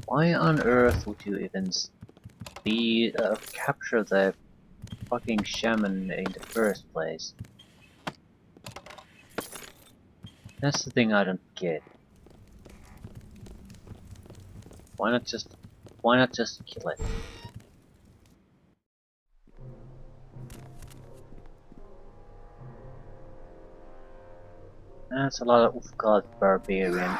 [SPEAKER 1] Why on earth would you even capture the fucking shaman in the first place? That's the thing I don't get. Why not just kill it? That's a lot of God barbarian.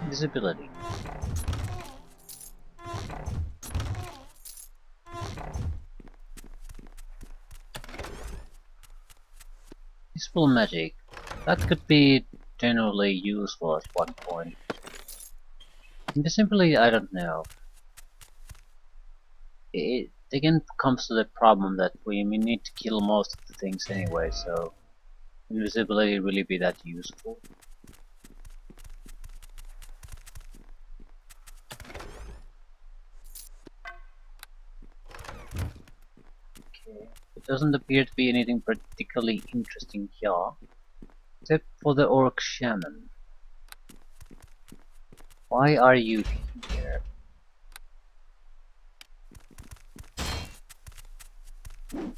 [SPEAKER 1] Visibility. Useful magic. That could be generally useful at one point. Invisibility, I don't know. It again comes to the problem that we need to kill most of the things anyway, so invisibility really be that useful. Okay. It doesn't appear to be anything particularly interesting here, except for the orc shaman. Why are you here?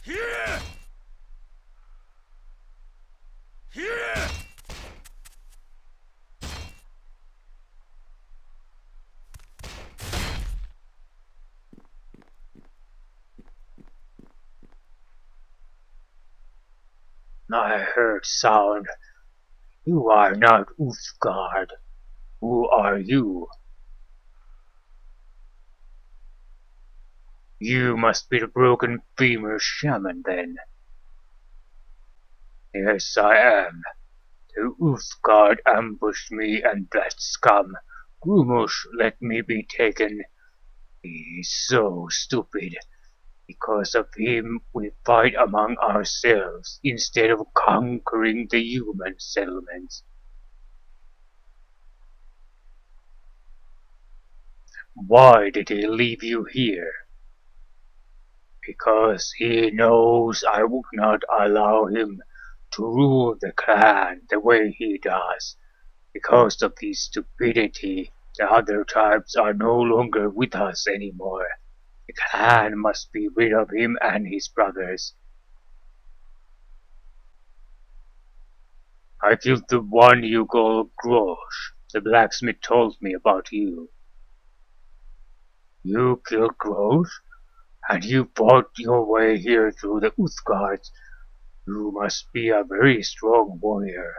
[SPEAKER 2] Here! Here!
[SPEAKER 4] I heard sound. You are not Uthgard. Who are you? You must be the broken femur shaman then. Yes, I am. The Uthgard ambushed me and that scum, Grumush, let me be taken. He is so stupid. Because of him we fight among ourselves instead of conquering the human settlements. Why did he leave you here? Because he knows I would not allow him to rule the clan the way he does. Because of his stupidity, the other tribes are no longer with us anymore. The clan must be rid of him and his brothers. I killed the one you call Grosh. The blacksmith told me about you. You killed Grosh? And you fought your way here through the Uthgards. You must be a very strong warrior.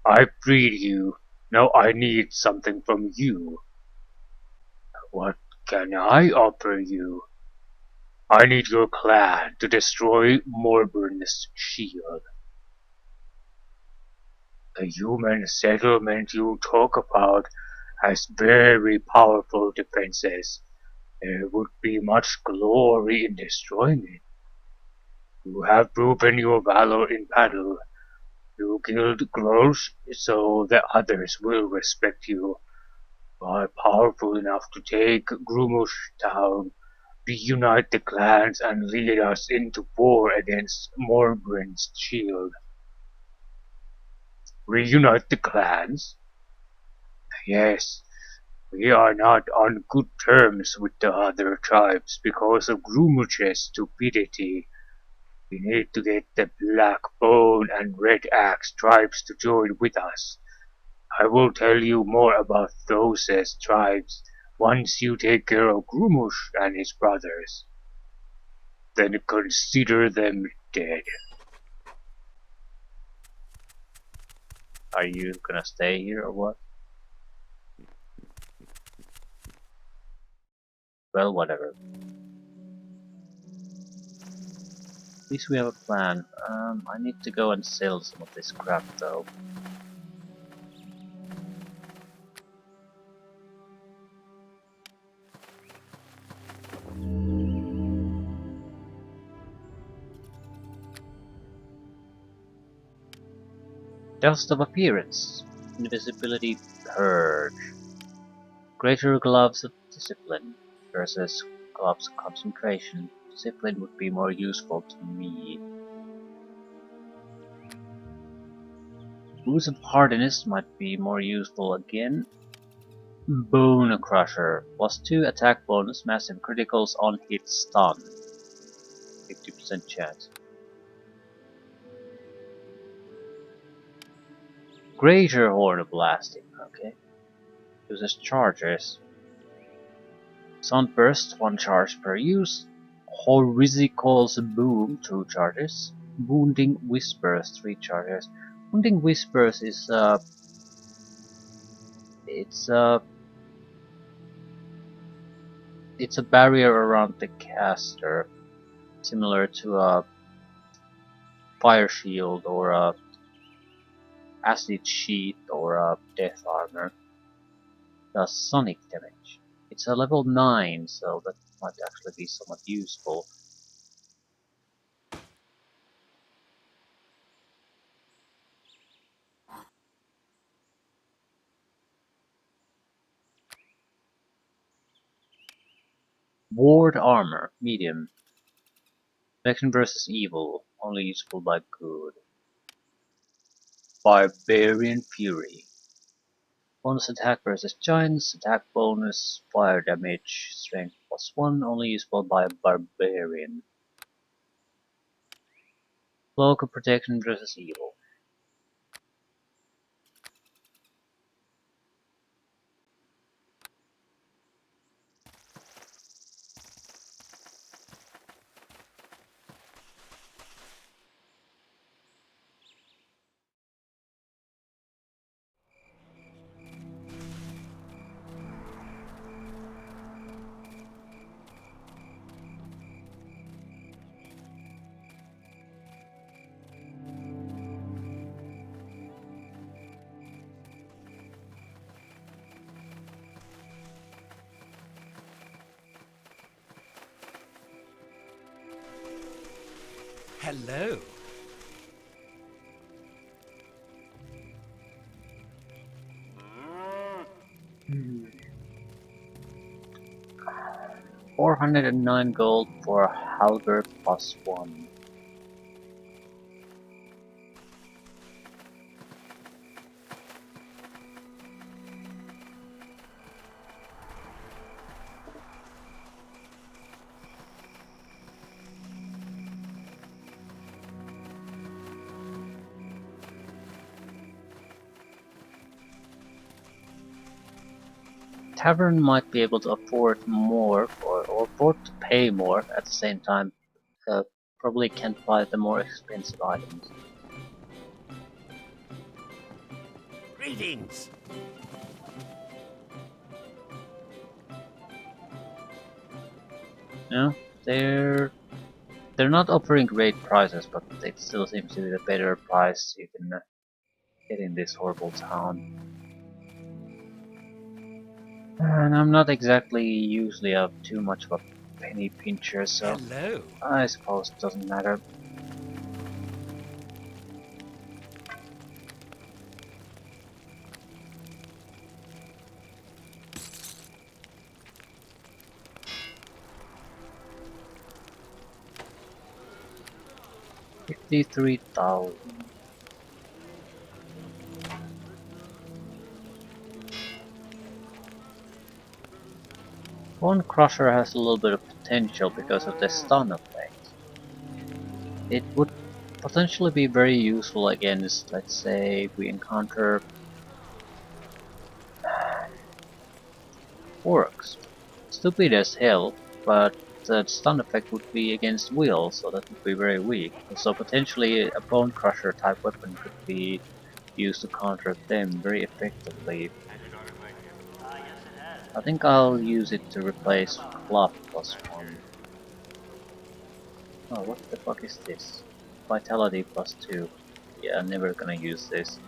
[SPEAKER 4] I freed you. Now I need something from you. What can I offer you? I need your clan to destroy Morburn's shield. The human settlement you talk about has very powerful defenses. There would be much glory in destroying it. You have proven your valor in battle. You killed Grosh, so the others will respect you. You are powerful enough to take Grumush town, reunite the clans, and lead us into war against Morgren's shield. Reunite the clans? Yes, we are not on good terms with the other tribes because of Grumush's stupidity. We need to get the Black Bone and Red Axe tribes to join with us. I will tell you more about those tribes once you take care of Grumush and his brothers. then consider them dead.
[SPEAKER 1] Are you gonna stay here or what? Well, whatever. At least we have a plan. I need to go and sell some of this crap though. Dust of Appearance. Invisibility Purge. Greater Gloves of Discipline versus Gloves of Concentration. Discipline would be more useful to me. Boots of Hardiness might be more useful again. Bone Crusher. +2 attack bonus, massive criticals on hit stun. 50% chance. Greater Horn of Blasting. Okay. Uses charges. Sunburst, 1 charge per use. Horizical's Boom, 2 charges. Wounding Whispers, 3 charges. Wounding Whispers is it's a barrier around the caster, similar to a fire shield or a acid sheet or a death armor. Does sonic damage. It's a level 9, so that might actually be somewhat useful. Ward Armor, medium. Protection versus evil, only useful by good. Barbarian Fury. Bonus attack versus giants, attack bonus, fire damage, strength +1, only useful by a barbarian. Cloak of protection versus evil.
[SPEAKER 2] Hello.
[SPEAKER 1] 409 gold for a halberd +1. Tavern might be able to afford more or afford to pay more at the same time. Probably can't buy the more expensive items.
[SPEAKER 2] Greetings.
[SPEAKER 1] No, they're not offering great prices, but it still seems to be the better price you can get in this horrible town. And I'm not exactly usually too much of a penny pincher, so
[SPEAKER 2] Hello.
[SPEAKER 1] I suppose it doesn't matter. $53,000. One Crusher has a little bit of potential because of the stun effect. It would potentially be very useful against, let's say, if we encounter orcs. Stupid as hell, but the stun effect would be against will, so that would be very weak. So potentially a bone crusher type weapon could be used to counter them very effectively. I think I'll use it to replace Club +1. Oh, what the fuck is this? Vitality +2. Yeah, I'm never gonna use this.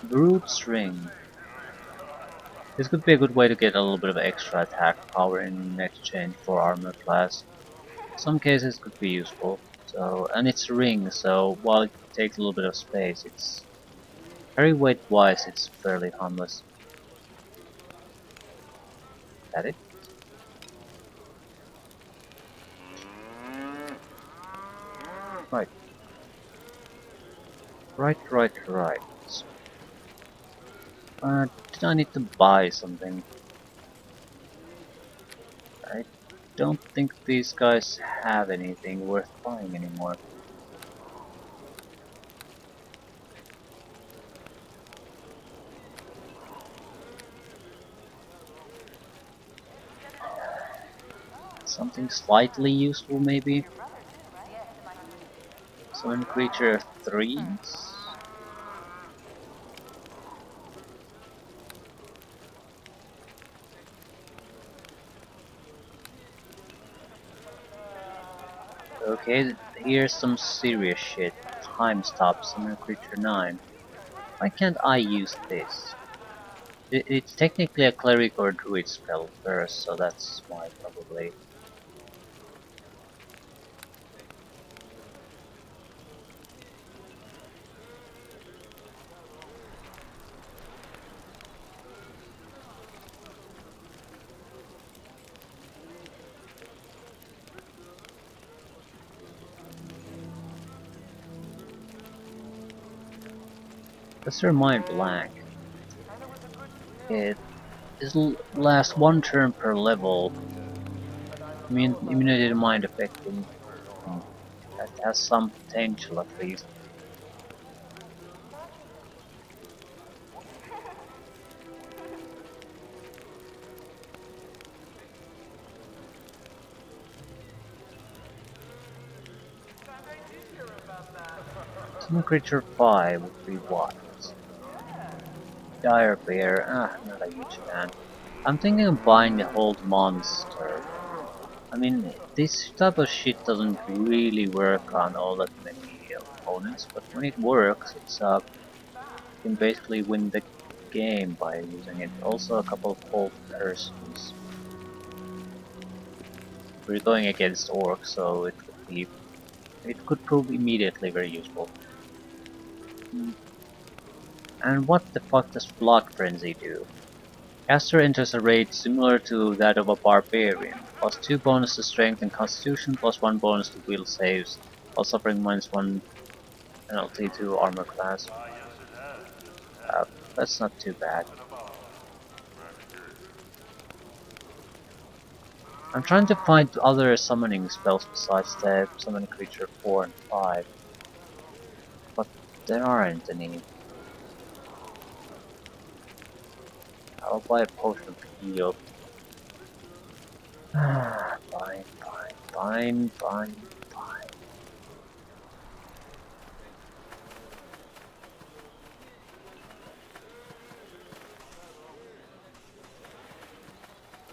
[SPEAKER 1] Brute's Ring. This could be a good way to get a little bit of extra attack power in exchange for armor class. Some cases could be useful. So, and it's a ring, so while it takes a little bit of space, it's carry weight wise, it's fairly harmless. That it? Right. Right. Did I need to buy something? I don't think these guys have anything worth buying anymore. Something slightly useful maybe? Summon creature 3s? Okay, here's some serious shit. Time stop, summon creature 9. Why can't I use this? It's technically a cleric or druid spell first, so that's why probably. Does your mind blank? It lasts 1 turn per level. I mean, immunity to mind affecting. That has some potential at least. Some creature 5 would be what? Dire Bear, not a huge fan. I'm thinking of buying the Hold Monster. I mean, this type of shit doesn't really work on all that many opponents, but when it works, you can basically win the game by using it. Also a couple of Hold Persons. We're going against orcs, so it could prove immediately very useful. And what the fuck does Blood Frenzy do? Caster enters a raid similar to that of a barbarian, +2 bonus to strength and constitution, +1 bonus to will saves, while suffering -1 penalty to armor class. That's not too bad. I'm trying to find other summoning spells besides the summon creature 4 and 5, but there aren't any. I'll buy a potion of heal. Fine.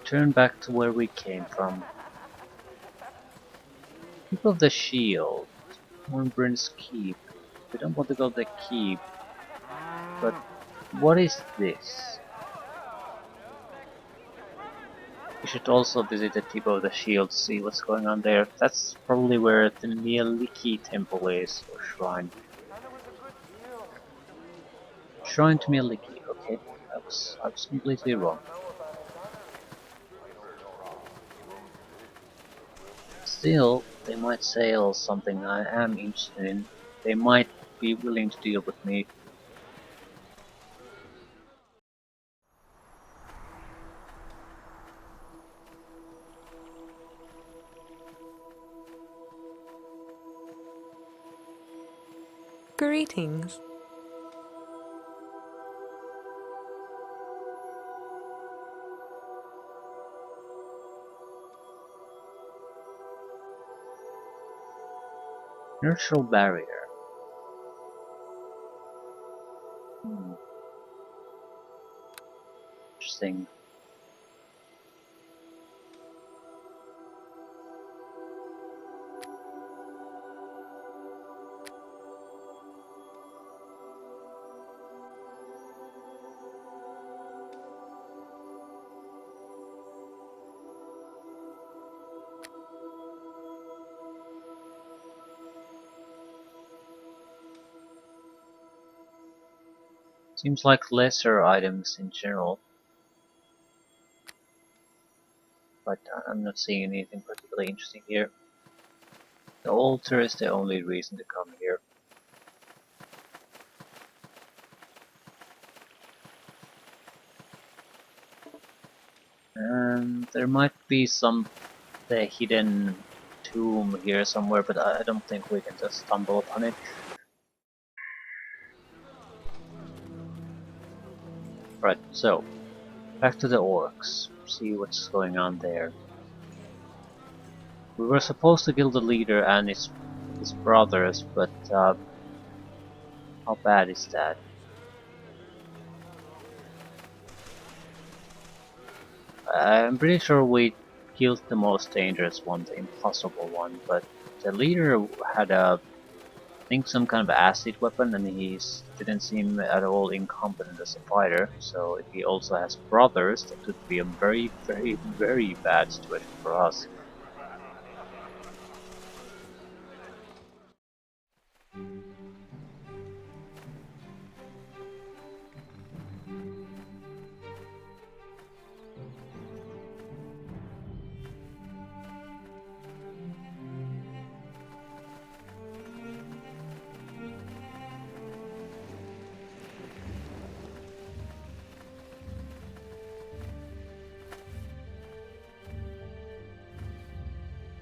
[SPEAKER 1] Turn back to where we came from. Keep of the Shield. Hornburn's Keep. We don't want to go to the Keep. But what is this? We should also visit the tip of the shield to see what's going on there. That's probably where the Mieliki temple is, or shrine. Shrine to Mieliki, okay. I was completely wrong. Still, they might sell something I am interested in. They might be willing to deal with me.
[SPEAKER 5] Greetings.
[SPEAKER 1] Inertial barrier. Interesting. Seems like lesser items in general, but I'm not seeing anything particularly interesting here. The altar is the only reason to come here. And there might be the hidden tomb here somewhere, but I don't think we can just stumble upon it. Right, so back to the orcs. See what's going on there. We were supposed to kill the leader and his brothers, but how bad is that? I'm pretty sure we killed the most dangerous one, the impossible one, but the leader had I think some kind of acid weapon, and he didn't seem at all incompetent as a fighter, so if he also has brothers, that could be a very, very, very bad situation for us.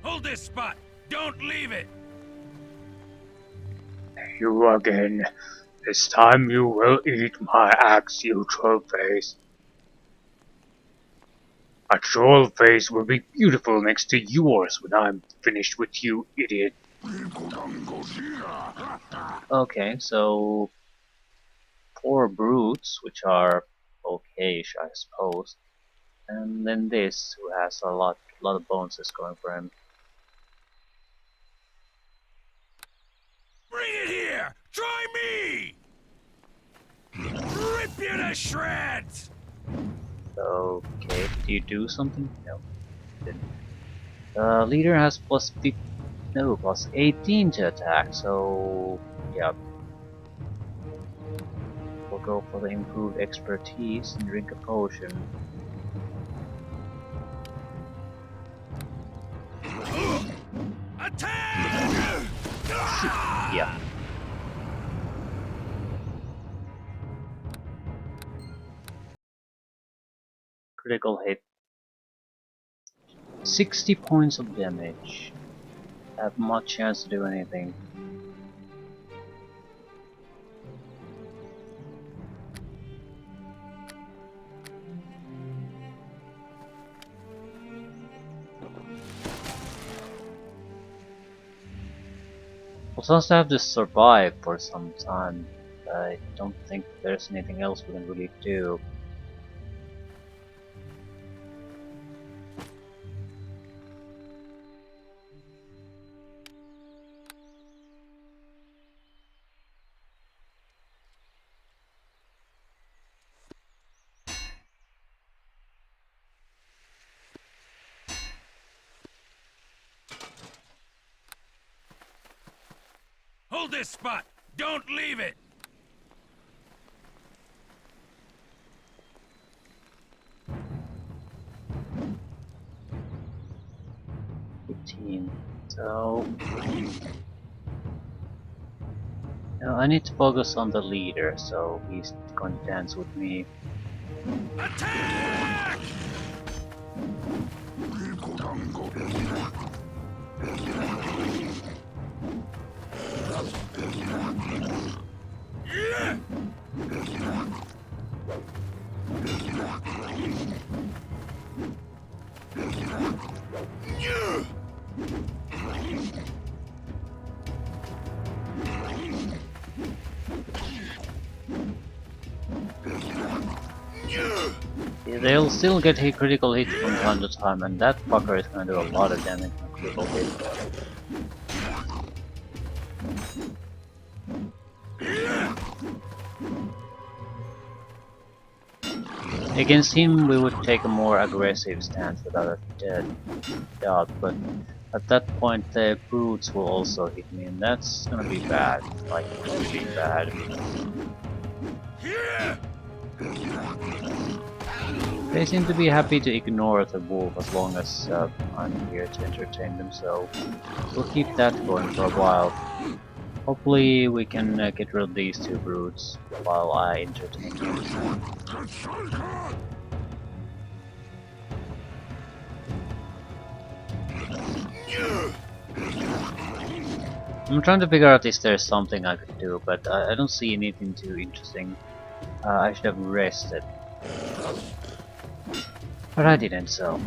[SPEAKER 2] Hold this spot! Don't leave it!
[SPEAKER 4] You again. This time you will eat my axe, you troll face. My troll face will be beautiful next to yours when I'm finished with you, idiot.
[SPEAKER 1] Okay, so 4 brutes, which are okay-ish, I suppose, and then this, who has a lot of bonuses going for him.
[SPEAKER 2] Bring it here! Try me! Rip you to shreds!
[SPEAKER 1] Okay, did you do something? No, didn't. The leader has plus 18 to attack, so yeah. We'll go for the improved expertise and drink a potion.
[SPEAKER 2] Attack!
[SPEAKER 1] Yeah. Critical hit. 60 points of damage. Have much chance to do anything. We'll also have to survive for some time. I don't think there's anything else we can really do.
[SPEAKER 2] Hold this spot! Don't leave it!
[SPEAKER 1] So now I need to focus on the leader, so he's going to dance with me.
[SPEAKER 2] Attack!
[SPEAKER 1] They'll still get a critical hit from time to time, and that fucker is gonna do a lot of damage on critical hit. Against him we would take a more aggressive stance without a doubt, but at that point the brutes will also hit me, and that's gonna be bad, like really bad. They seem to be happy to ignore the wolf as long as I'm here to entertain them, so we'll keep that going for a while. Hopefully we can get rid of these two brutes while I entertain them. I'm trying to figure out if there's something I could do, but I don't see anything too interesting. I should have rested. But I didn't, so...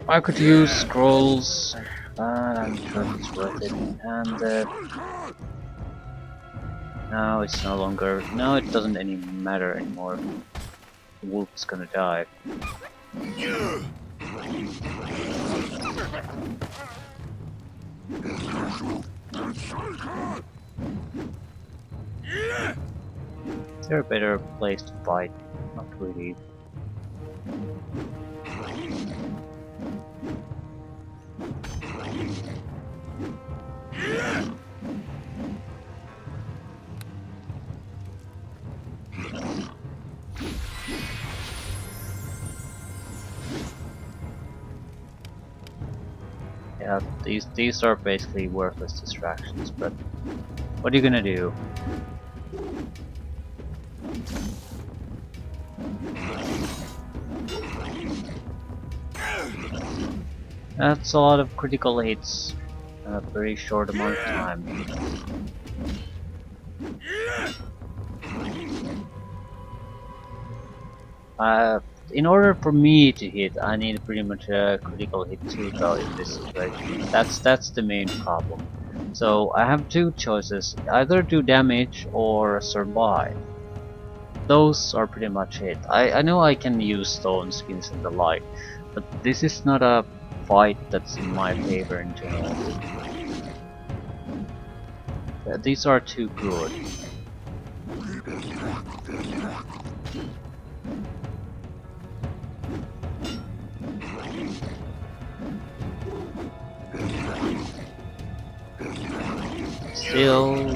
[SPEAKER 1] I could use scrolls, but I'm sure it's worth it. And now it's no longer... No, it doesn't any matter anymore. The wolf's gonna die. Is there a better place to fight? Not really. Yeah, these are basically worthless distractions, but what are you gonna do? That's a lot of critical hits in a very short amount of time. In order for me to hit, I need pretty much a critical hit too, though, in this situation. That's the main problem. So I have two choices: either do damage or survive. Those are pretty much it. I know I can use stone skins and the like, but this is not a fight that's in my favor in general. These are too good. Still...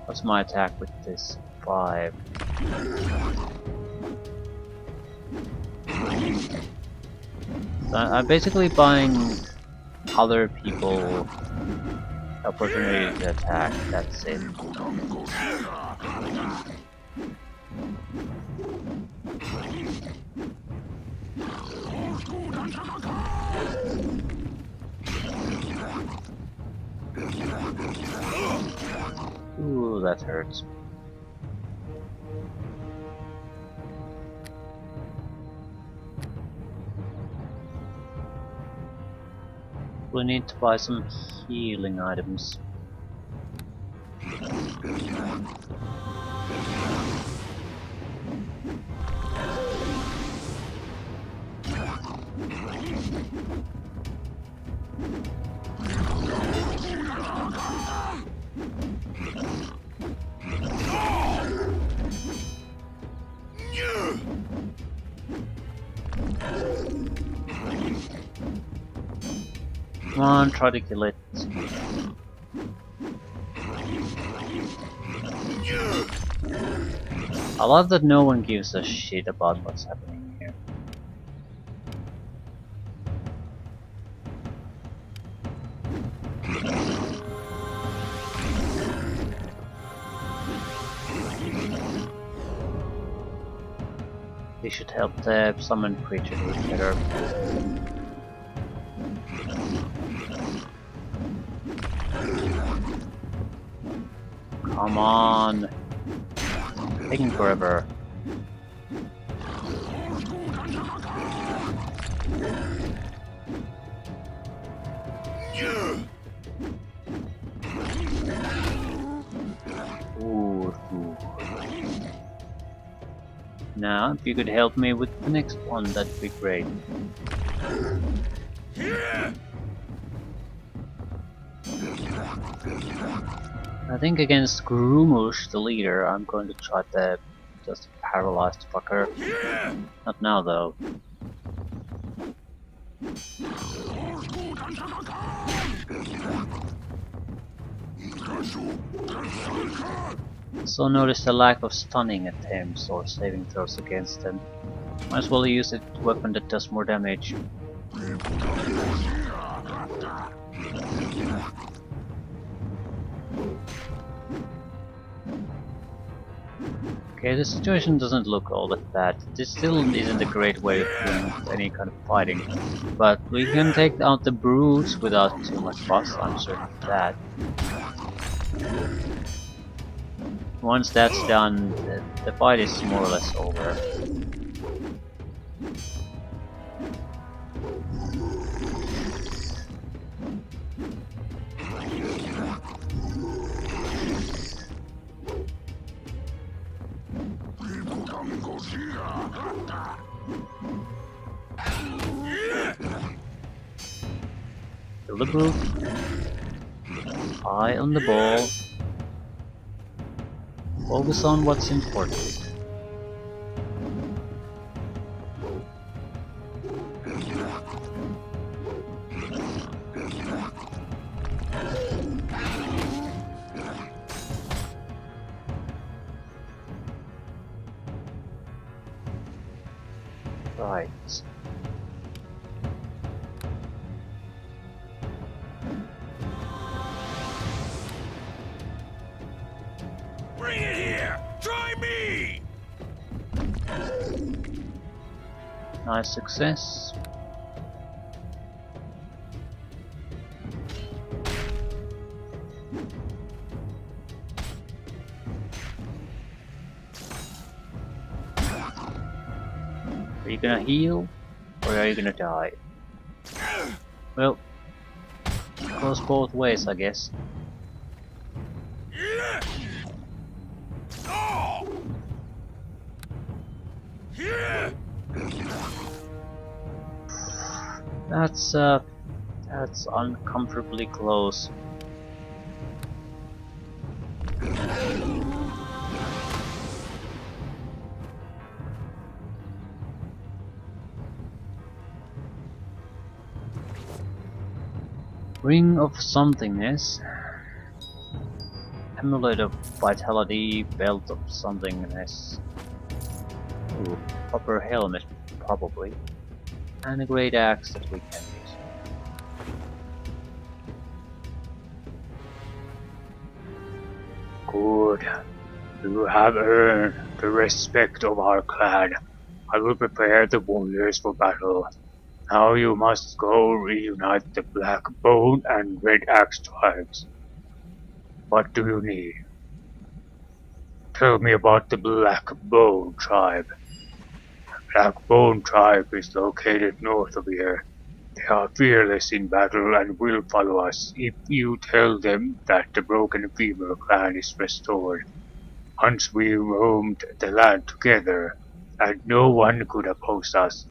[SPEAKER 1] What's my attack with this? 5. So I'm basically buying other people opportunity to attack, that's it. Ooh, that hurts. We need to buy some healing items. Come on, try to kill it. I love that no one gives a shit about what's happening here. They should help the summoned creature do better. Come on. Taking forever. Ooh. Now, if you could help me with the next one, that'd be great. I think against Grumush, the leader, I'm going to try the just paralyzed fucker. Not now, though. So notice the lack of stunning attempts or saving throws against them. Might as well use a weapon that does more damage. Okay, the situation doesn't look all that bad. This still isn't a great way of doing any kind of fighting, but we can take out the brutes without too much fuss, I'm certain of that. Once that's done, the fight is more or less over. Kill the brute. Eye on the ball. Focus on what's important. Right.
[SPEAKER 2] Bring it here! Try me!
[SPEAKER 1] Nice success. Are you gonna heal, or are you gonna die? Well, it goes both ways, I guess. That's uncomfortably close. Ring of somethingness. Amulet of vitality, belt of somethingness. Ooh, copper helmet, probably. And a great axe that we can use.
[SPEAKER 4] Good. You have earned the respect of our clan. I will prepare the warriors for battle. Now you must go reunite the Black Bone and Red Axe tribes. What do you need? Tell me about the Black Bone tribe. Black Bone tribe is located north of here. They are fearless in battle and will follow us if you tell them that the Broken Femur clan is restored. Once we roamed the land together, and no one could oppose us.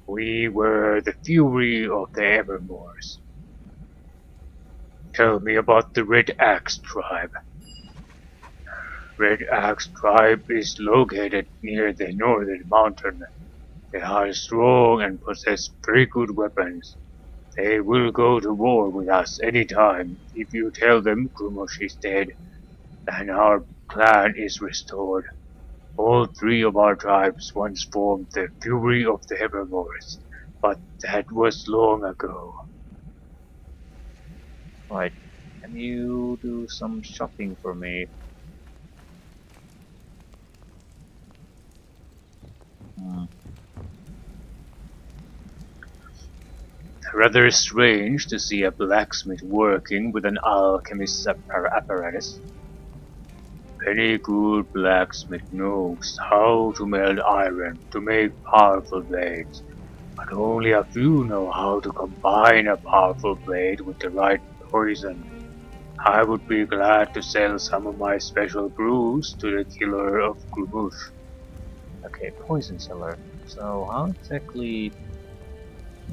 [SPEAKER 4] We were the fury of the Evermores. Tell me about the Red Axe tribe. Red Axe tribe is located near the northern mountain. They are strong and possess very good weapons. They will go to war with us any time if you tell them Grumush is dead and our clan is restored. All three of our tribes once formed the Fury of the Evermores, but that was long ago.
[SPEAKER 1] Right. Can you do some shopping for me?
[SPEAKER 4] Rather strange to see a blacksmith working with an alchemist's apparatus. Any good blacksmith knows how to melt iron to make powerful blades, but only a few know how to combine a powerful blade with the right poison. I would be glad to sell some of my special brews to the killer of Grumush.
[SPEAKER 1] Okay, poison seller. So how exactly?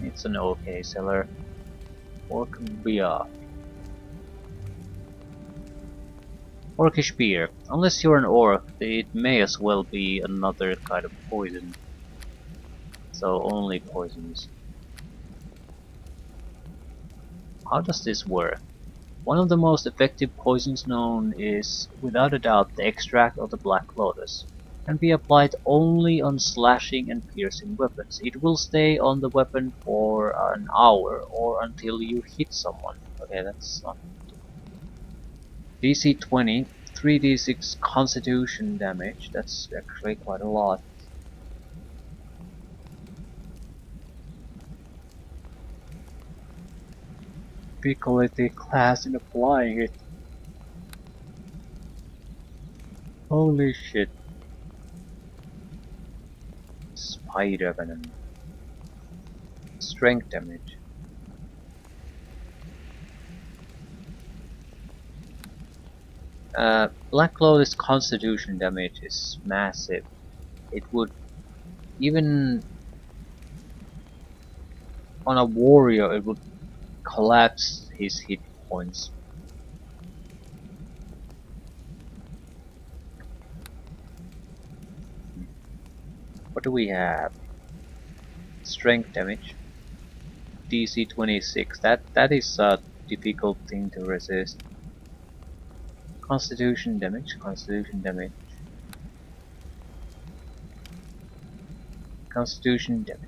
[SPEAKER 1] It's an okay seller. Orc beer. Orcish beer. Unless you're an orc, it may as well be another kind of poison. So only poisons. How does this work? One of the most effective poisons known is, without a doubt, the extract of the Black Lotus. It can be applied only on slashing and piercing weapons. It will stay on the weapon for an hour or until you hit someone. Okay, that's not DC 20, 3d6 constitution damage. That's actually quite a lot. Difficulty class in applying it. Holy shit. Spider venom. Strength damage. Black Lotus constitution damage is massive. It would, even on a warrior, it would collapse his hit points. What do we have? Strength damage. DC 26. That is a difficult thing to resist. Constitution damage. Constitution damage. Constitution damage.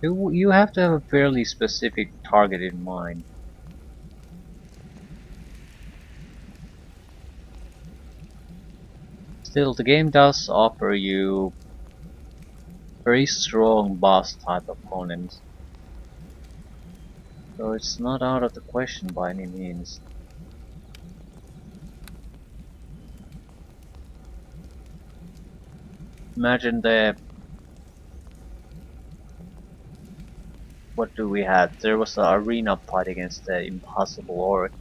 [SPEAKER 1] You have to have a fairly specific target in mind. Still, the game does offer you very strong boss type opponents, so it's not out of the question by any means. Imagine what do we have? There was an arena fight against the impossible orc.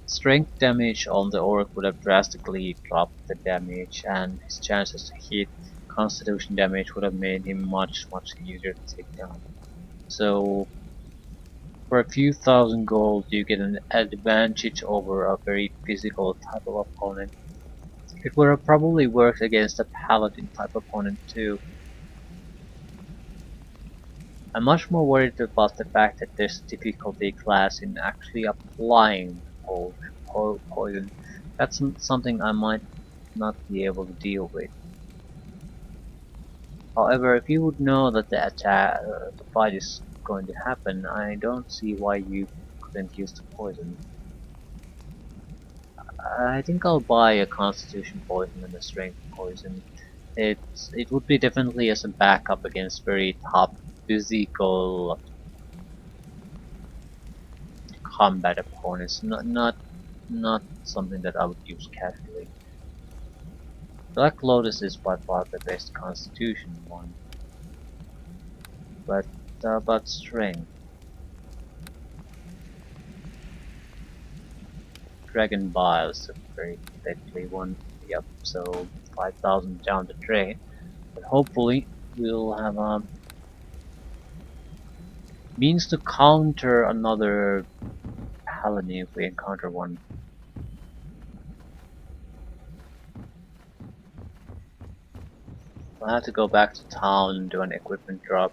[SPEAKER 1] Strength damage on the orc would have drastically dropped the damage, and his chances to hit. Constitution damage would have made him much easier to take down. So for a few thousand gold you get an advantage over a very physical type of opponent. It would have probably worked against a paladin type opponent too. I'm much more worried about the fact that there's difficulty class in actually applying poison. That's something I might not be able to deal with. However, if you would know that the fight is going to happen, I don't see why you couldn't use the poison. I think I'll buy a constitution poison and a strength poison. It would be definitely as a backup against very tough physical combat opponents, not something that I would use casually. Black Lotus is by far the best constitution one, but about strength. Dragon Bile is a very deadly one. Yep, so 5,000 down the drain, but hopefully we'll have a means to counter another paladin if we encounter one. I'll have to go back to town and do an equipment drop.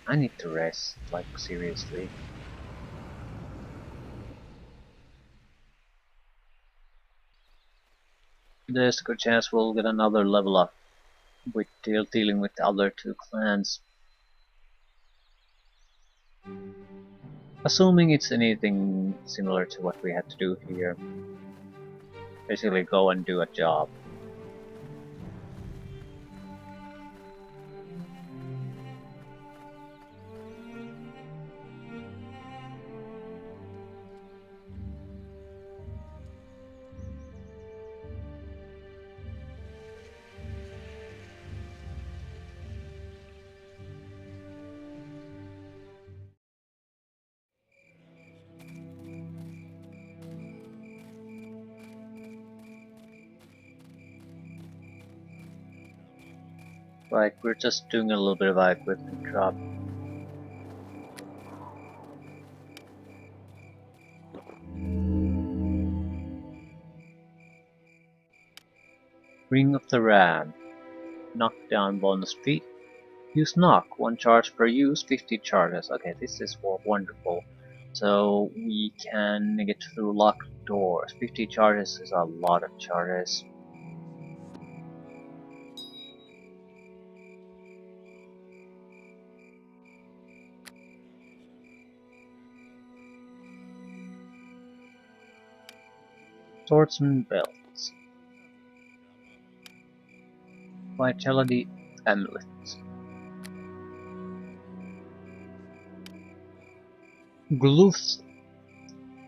[SPEAKER 1] I need to rest, like seriously. There's a good chance we'll get another level up with dealing with the other two clans. Assuming it's anything similar to what we had to do here. Basically go and do a job. Right, we're just doing a little bit of a equipment drop. Ring of the Ram. Knockdown bonus feat. Use knock. 1 charge per use, 50 charges. Okay, this is wonderful. So we can get through locked doors. 50 charges is a lot of charges. Swordsman belts. Vitality amulet. Gloof's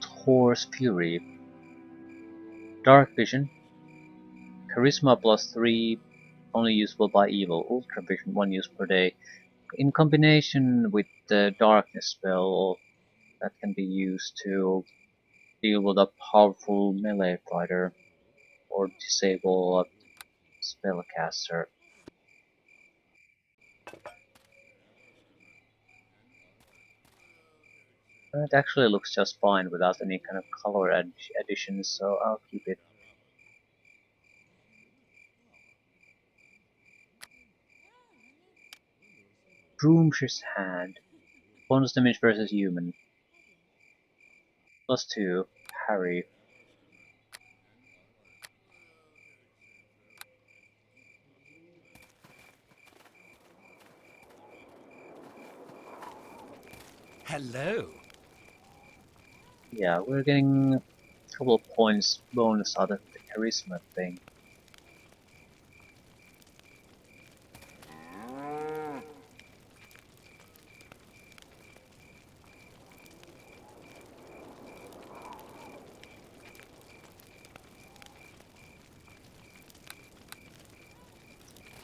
[SPEAKER 1] Horse Fury. Dark Vision. Charisma +3. Only usable by evil. Ultra Vision 1 use per day. In combination with the Darkness spell that can be used to deal with a powerful melee fighter or disable a spellcaster. It actually looks just fine without any kind of color additions, so I'll keep it. Broomsh's Hand. Bonus damage versus human. +2. Parry.
[SPEAKER 2] Hello.
[SPEAKER 1] Yeah, we're getting a couple of points bonus out of the charisma thing.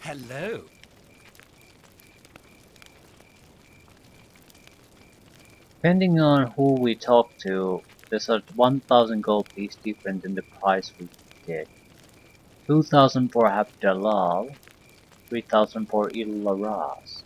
[SPEAKER 2] Hello.
[SPEAKER 1] Depending on who we talk to, there's a 1000 gold piece different in the price we get. 2000 for Abdalal, 3000 for Ilaras.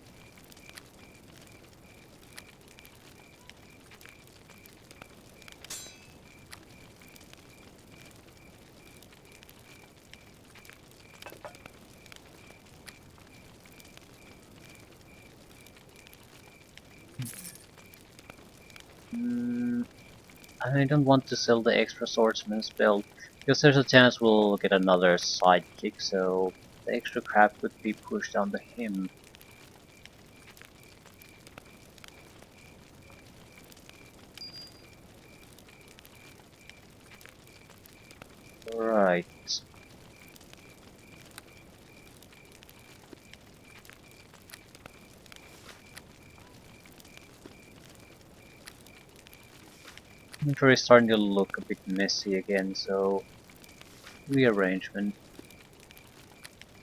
[SPEAKER 1] I don't want to sell the extra swordsman's belt, because there's a chance we'll get another sidekick, so the extra crap could be pushed onto him. Right. Inventory is starting to look a bit messy again, so rearrangement.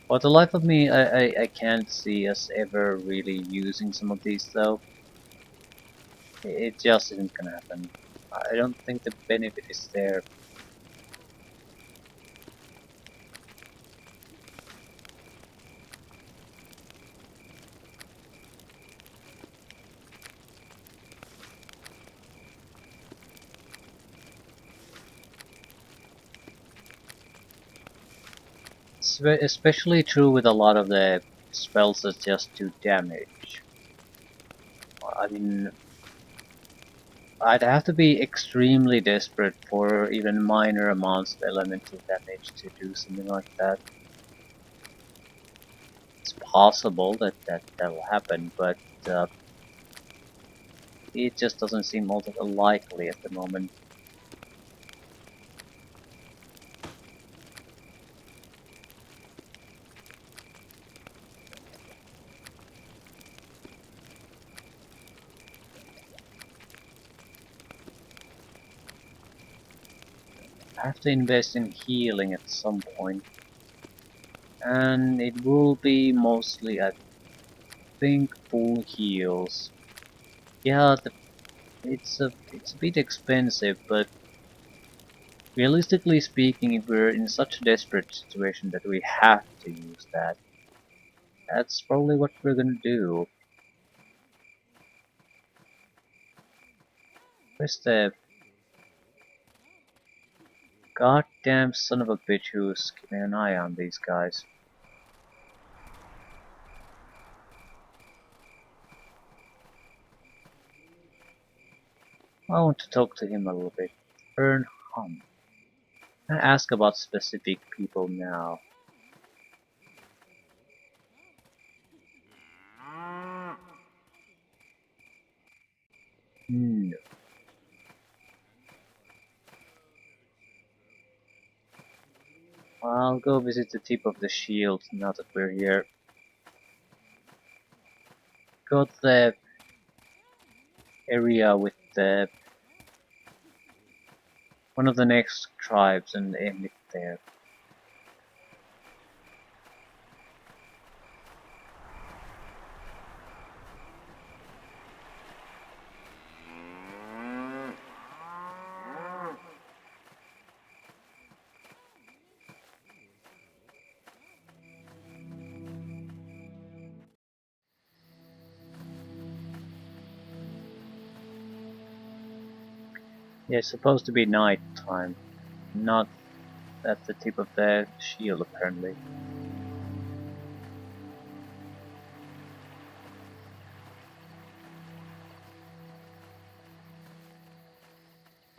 [SPEAKER 1] For the life of me, I can't see us ever really using some of these though. It just isn't gonna happen. I don't think the benefit is there. It's especially true with a lot of the spells that just do damage. I mean, I'd have to be extremely desperate for even minor amounts of elemental damage to do something like that. It's possible that'll happen, but it just doesn't seem all that likely at the moment. I have to invest in healing at some point, and it will be mostly, I think, full heals. Yeah, it's a bit expensive, but realistically speaking, if we're in such a desperate situation that we have to use that, That's probably what we're gonna do. Where's the goddamn son of a bitch who's keeping an eye on these guys? I want to talk to him a little bit. Earn hum. I ask about specific people now. No. I'll go visit the tip of the shield now that we're here. Got the area with the one of the next tribes and end it there. Yeah, it's supposed to be night time, not at the tip of the shield apparently.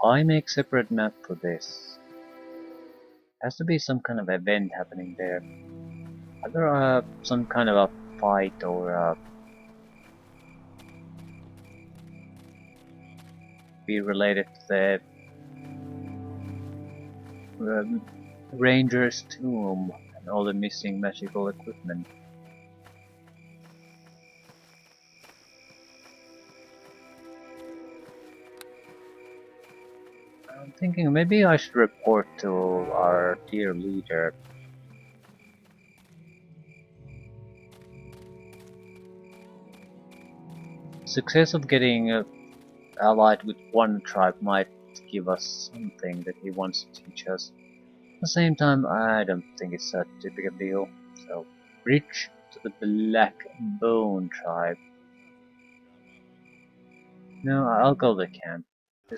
[SPEAKER 1] I make separate map for this. Has to be some kind of event happening there. Either some kind of a fight or be related to the Ranger's tomb and all the missing magical equipment. I'm thinking maybe I should report to our dear leader. Success of getting allied with one tribe might give us something that he wants to teach us. At the same time, I don't think it's that big a deal. So, reach to the Black Bone tribe. No, I'll go to camp. Oh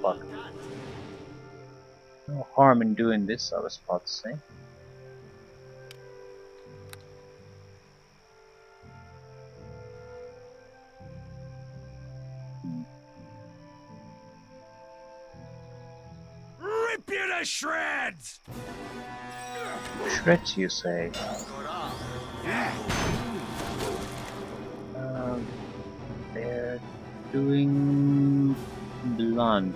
[SPEAKER 1] fuck. No harm in doing this, I was about to say.
[SPEAKER 2] Rip you to shreds!
[SPEAKER 1] Shreds, you say? They're doing blunt.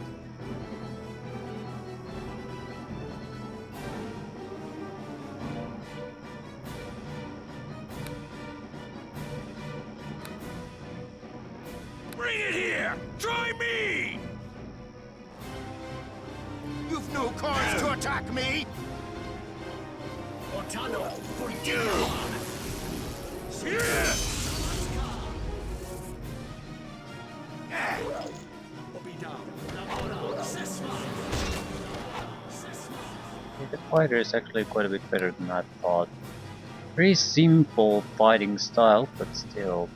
[SPEAKER 2] Bring it here! Try me!
[SPEAKER 5] You've no cause to attack me!
[SPEAKER 2] Otano, for you!
[SPEAKER 1] The fighter is actually quite a bit better than I thought. Very simple fighting style, but still.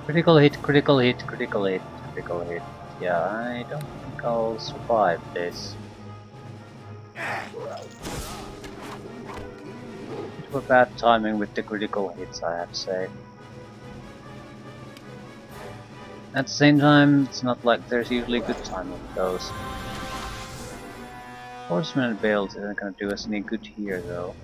[SPEAKER 1] Critical hit, critical hit, critical hit, critical hit. Yeah, I don't think I'll survive this. Bit of a bad timing with the critical hits, I have to say. At the same time, it's not like there's usually good timing with those. Horseman and Bales isn't gonna do us any good here, though.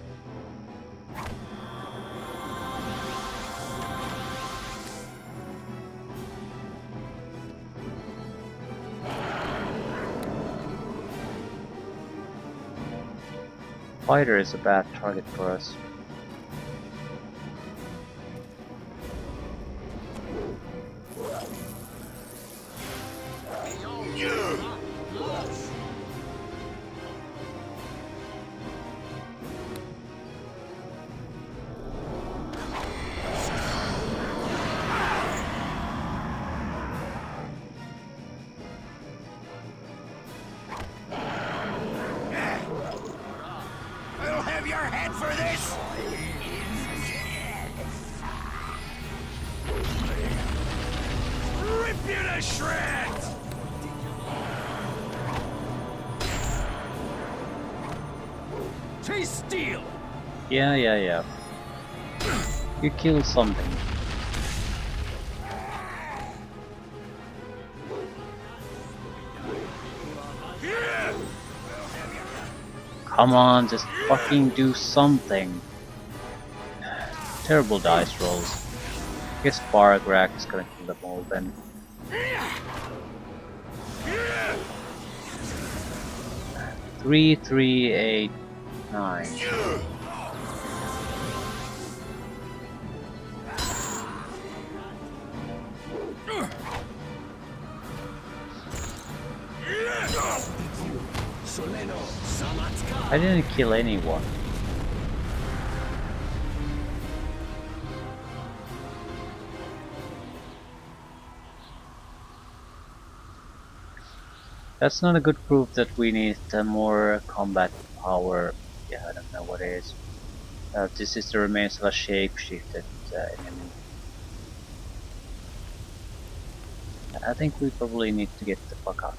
[SPEAKER 1] Fighter is a bad target for us.
[SPEAKER 2] Rip you to shreds! Chase steel!
[SPEAKER 1] Yeah. You killed something. Come on, just fucking do something. Terrible dice rolls. Guess Blackguard is gonna kill them all then. 3, 3, 8, 9. I didn't kill anyone. That's not a good proof that we need more combat power. Yeah, I don't know what it is. This is the remains of a shape-shifted enemy. I think we probably need to get the fuck out.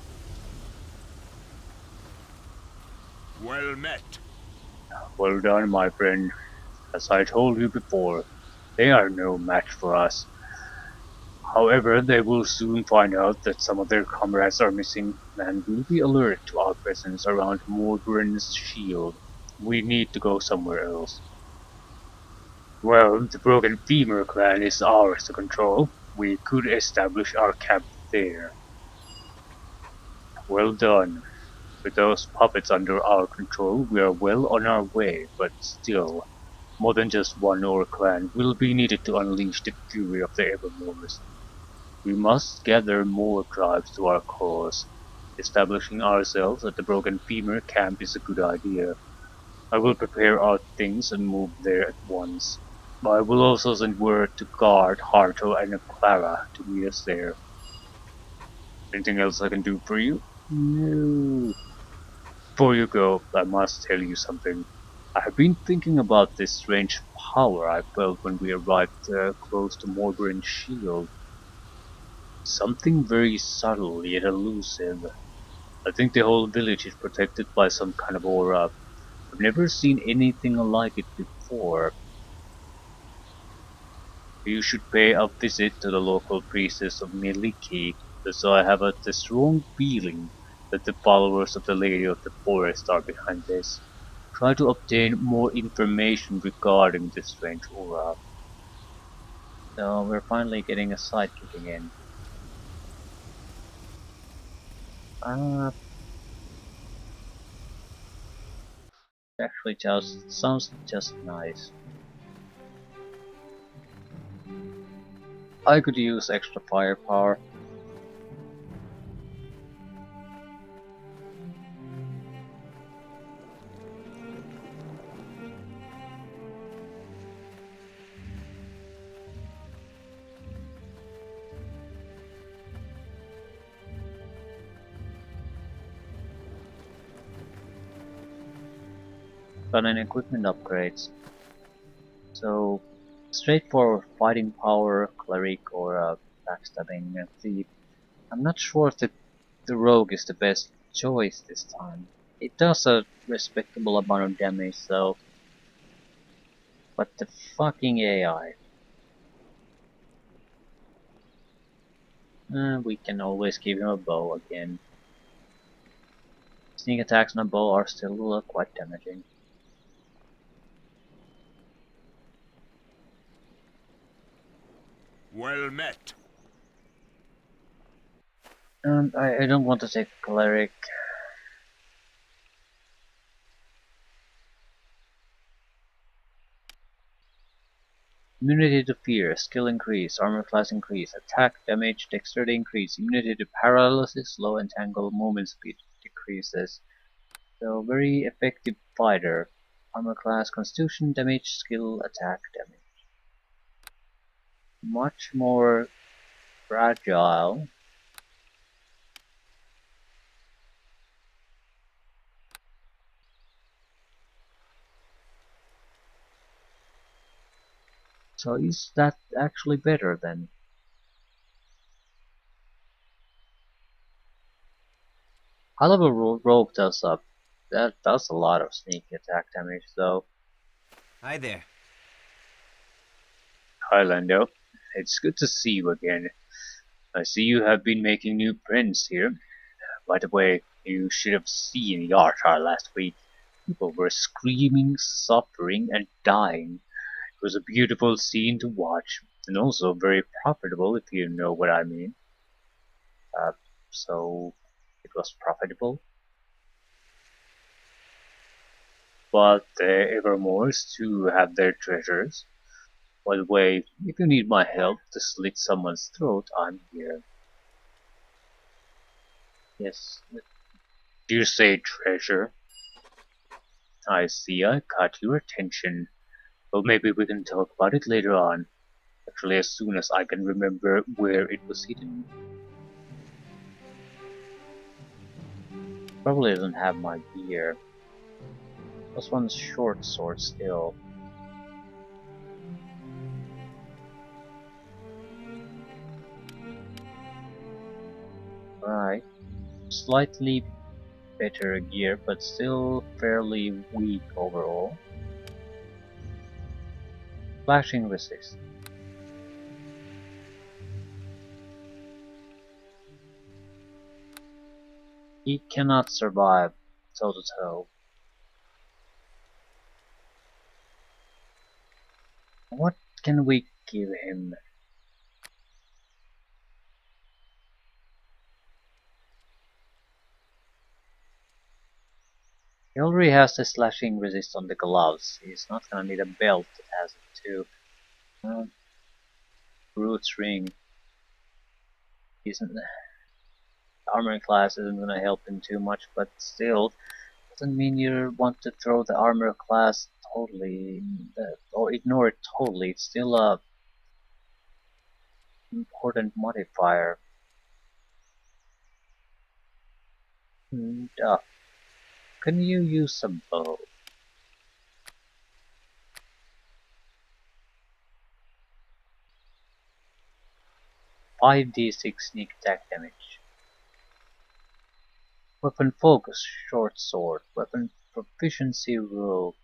[SPEAKER 2] Well met.
[SPEAKER 4] Well done, my friend. As I told you before, they are no match for us. However, they will soon find out that some of their comrades are missing and will be alerted to our presence around Mordren's shield. We need to go somewhere else. Well, the Broken Femur clan is ours to control. We could establish our camp there. Well done. With those puppets under our control, we are well on our way, but still, more than just one Orc clan will be needed to unleash the fury of the Evermores. We must gather more tribes to our cause. Establishing ourselves at the Broken Femur camp is a good idea. I will prepare our things and move there at once. I will also send word to guard Harto and Clara to meet us there. Anything else I can do for you? No. Before you go, I must tell you something. I have been thinking about this strange power I felt when we arrived close to Morgren's shield. Something very subtle yet elusive. I think the whole village is protected by some kind of aura. I've never seen anything like it before. You should pay a visit to the local priestess of Miliki, so I have the strong feeling that the followers of the Lady of the Forest are behind this. Try to obtain more information regarding this strange aura. So we're finally getting a sidekick again. Ah, actually just sounds just nice. I could use extra firepower. Got any equipment upgrades. So, straightforward fighting power, cleric, or backstabbing thief. I'm not sure if the rogue is the best choice this time. It does a respectable amount of damage though, but the fucking AI. We can always give him a bow again. Sneak attacks on a bow are still quite damaging.
[SPEAKER 2] Well met.
[SPEAKER 1] And I don't want to take cleric. Immunity to fear, skill increase, armor class increase, attack damage, dexterity increase, immunity to paralysis, slow and tangle, movement speed decreases. So very effective fighter. Armor class, constitution damage, skill, attack damage. Much more fragile. So is that actually better then? I love a rogue does up. That does a lot of sneak attack damage though.
[SPEAKER 5] Hi there.
[SPEAKER 4] Hi, Lando. It's good to see you again. I see you have been making new friends here. By the way, you should have seen Yartar last week. People were screaming, suffering, and dying. It was a beautiful scene to watch, and also very profitable if you know what I mean. Uh, so, it was profitable. But the Evermores too have their treasures. By the way, if you need my help to slit someone's throat, I'm here. Yes. Do you say treasure? I see, I caught your attention. Well, maybe we can talk about it later on. Actually, as soon as I can remember where it was hidden. Probably doesn't have my gear. Plus one short sword still. Right. Slightly better gear, but still fairly weak overall. Flashing resist. He cannot survive toe to toe. What can we give him? He already has the slashing resist on the gloves. He's not gonna need a belt that has it too. Brute's ring isn't. Armor class isn't gonna help him too much, but still doesn't mean you want to throw the armor class totally or ignore it totally. It's still a important modifier. And, can you use a bow? 5d6 sneak attack damage. Weapon focus, short sword. Weapon proficiency rogue.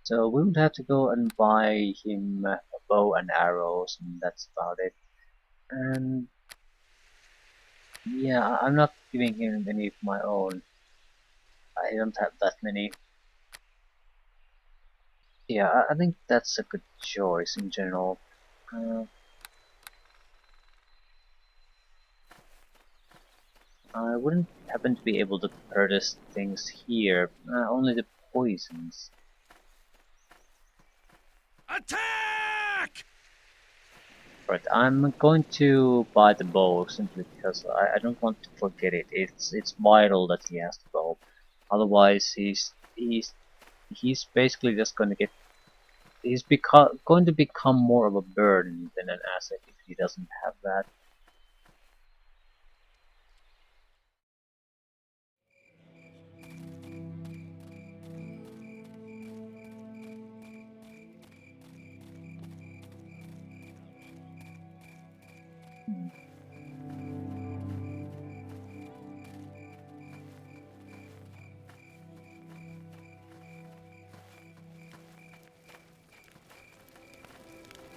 [SPEAKER 4] So we would have to go and buy him a bow and arrows, and that's about it. And yeah, I'm not giving him any of my own. I don't have that many. Yeah, I think that's a good choice in general. Uh, I wouldn't happen to be able to purchase things here, only the poisons.
[SPEAKER 2] Attack!
[SPEAKER 1] Right, I'm going to buy the bow simply because I don't want to forget it. It's vital that he has the bow. Otherwise, he's basically just going to get going to become more of a burden than an asset if he doesn't have that.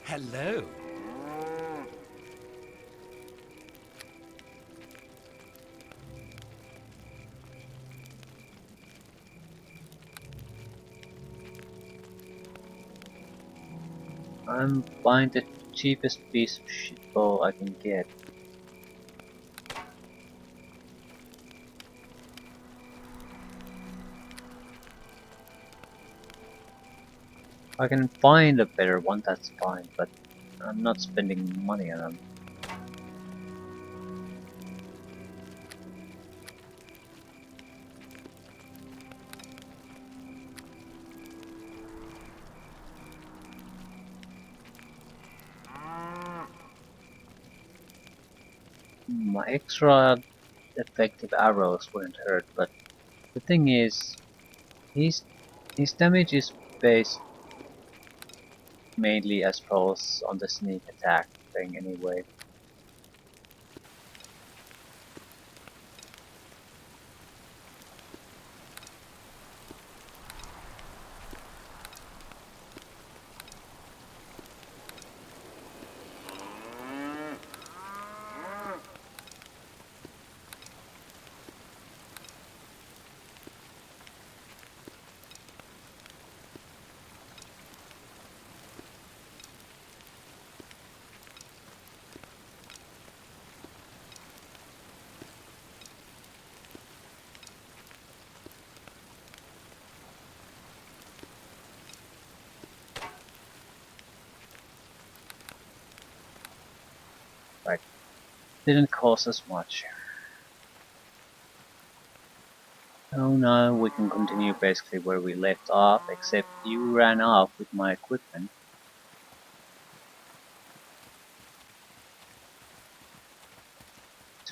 [SPEAKER 5] Hello.
[SPEAKER 1] I'm buying the cheapest piece of shit bow I can get. If I can find a better one, that's fine, but I'm not spending money on them. My extra effective arrows wouldn't hurt, but the thing is, his damage is based mainly, I suppose, on the sneak attack thing anyway. Right. Didn't cost us much. So now we can continue basically where we left off, except you ran off with my equipment.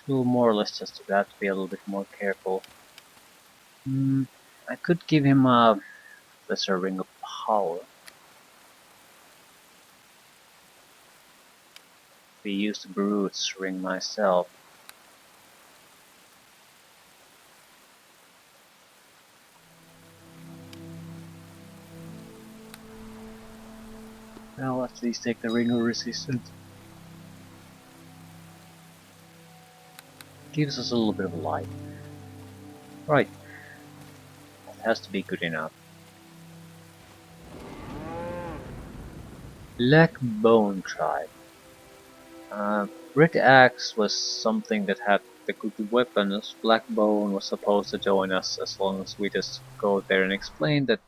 [SPEAKER 1] So more or less just have to be a little bit more careful. I could give him a lesser ring of power. We used the Brute's ring myself. I'll at least take the ring of resistance. Gives us a little bit of light. Right. That has to be good enough. Black Bone Tribe. Red Axe was something that had the good weapons. Black Bone was supposed to join us as long as we just go there and explain that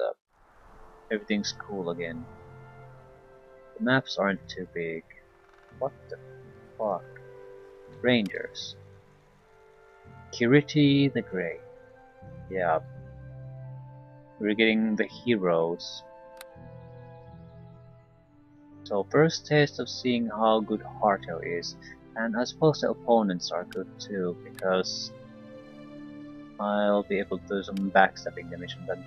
[SPEAKER 1] uh, everything's cool again. The maps aren't too big. What the fuck? Rangers. Kiriti the Grey. Yeah. We're getting the heroes. So first taste of seeing how good Harto is. And I suppose the opponents are good too, because I'll be able to do some backstabbing damage on them.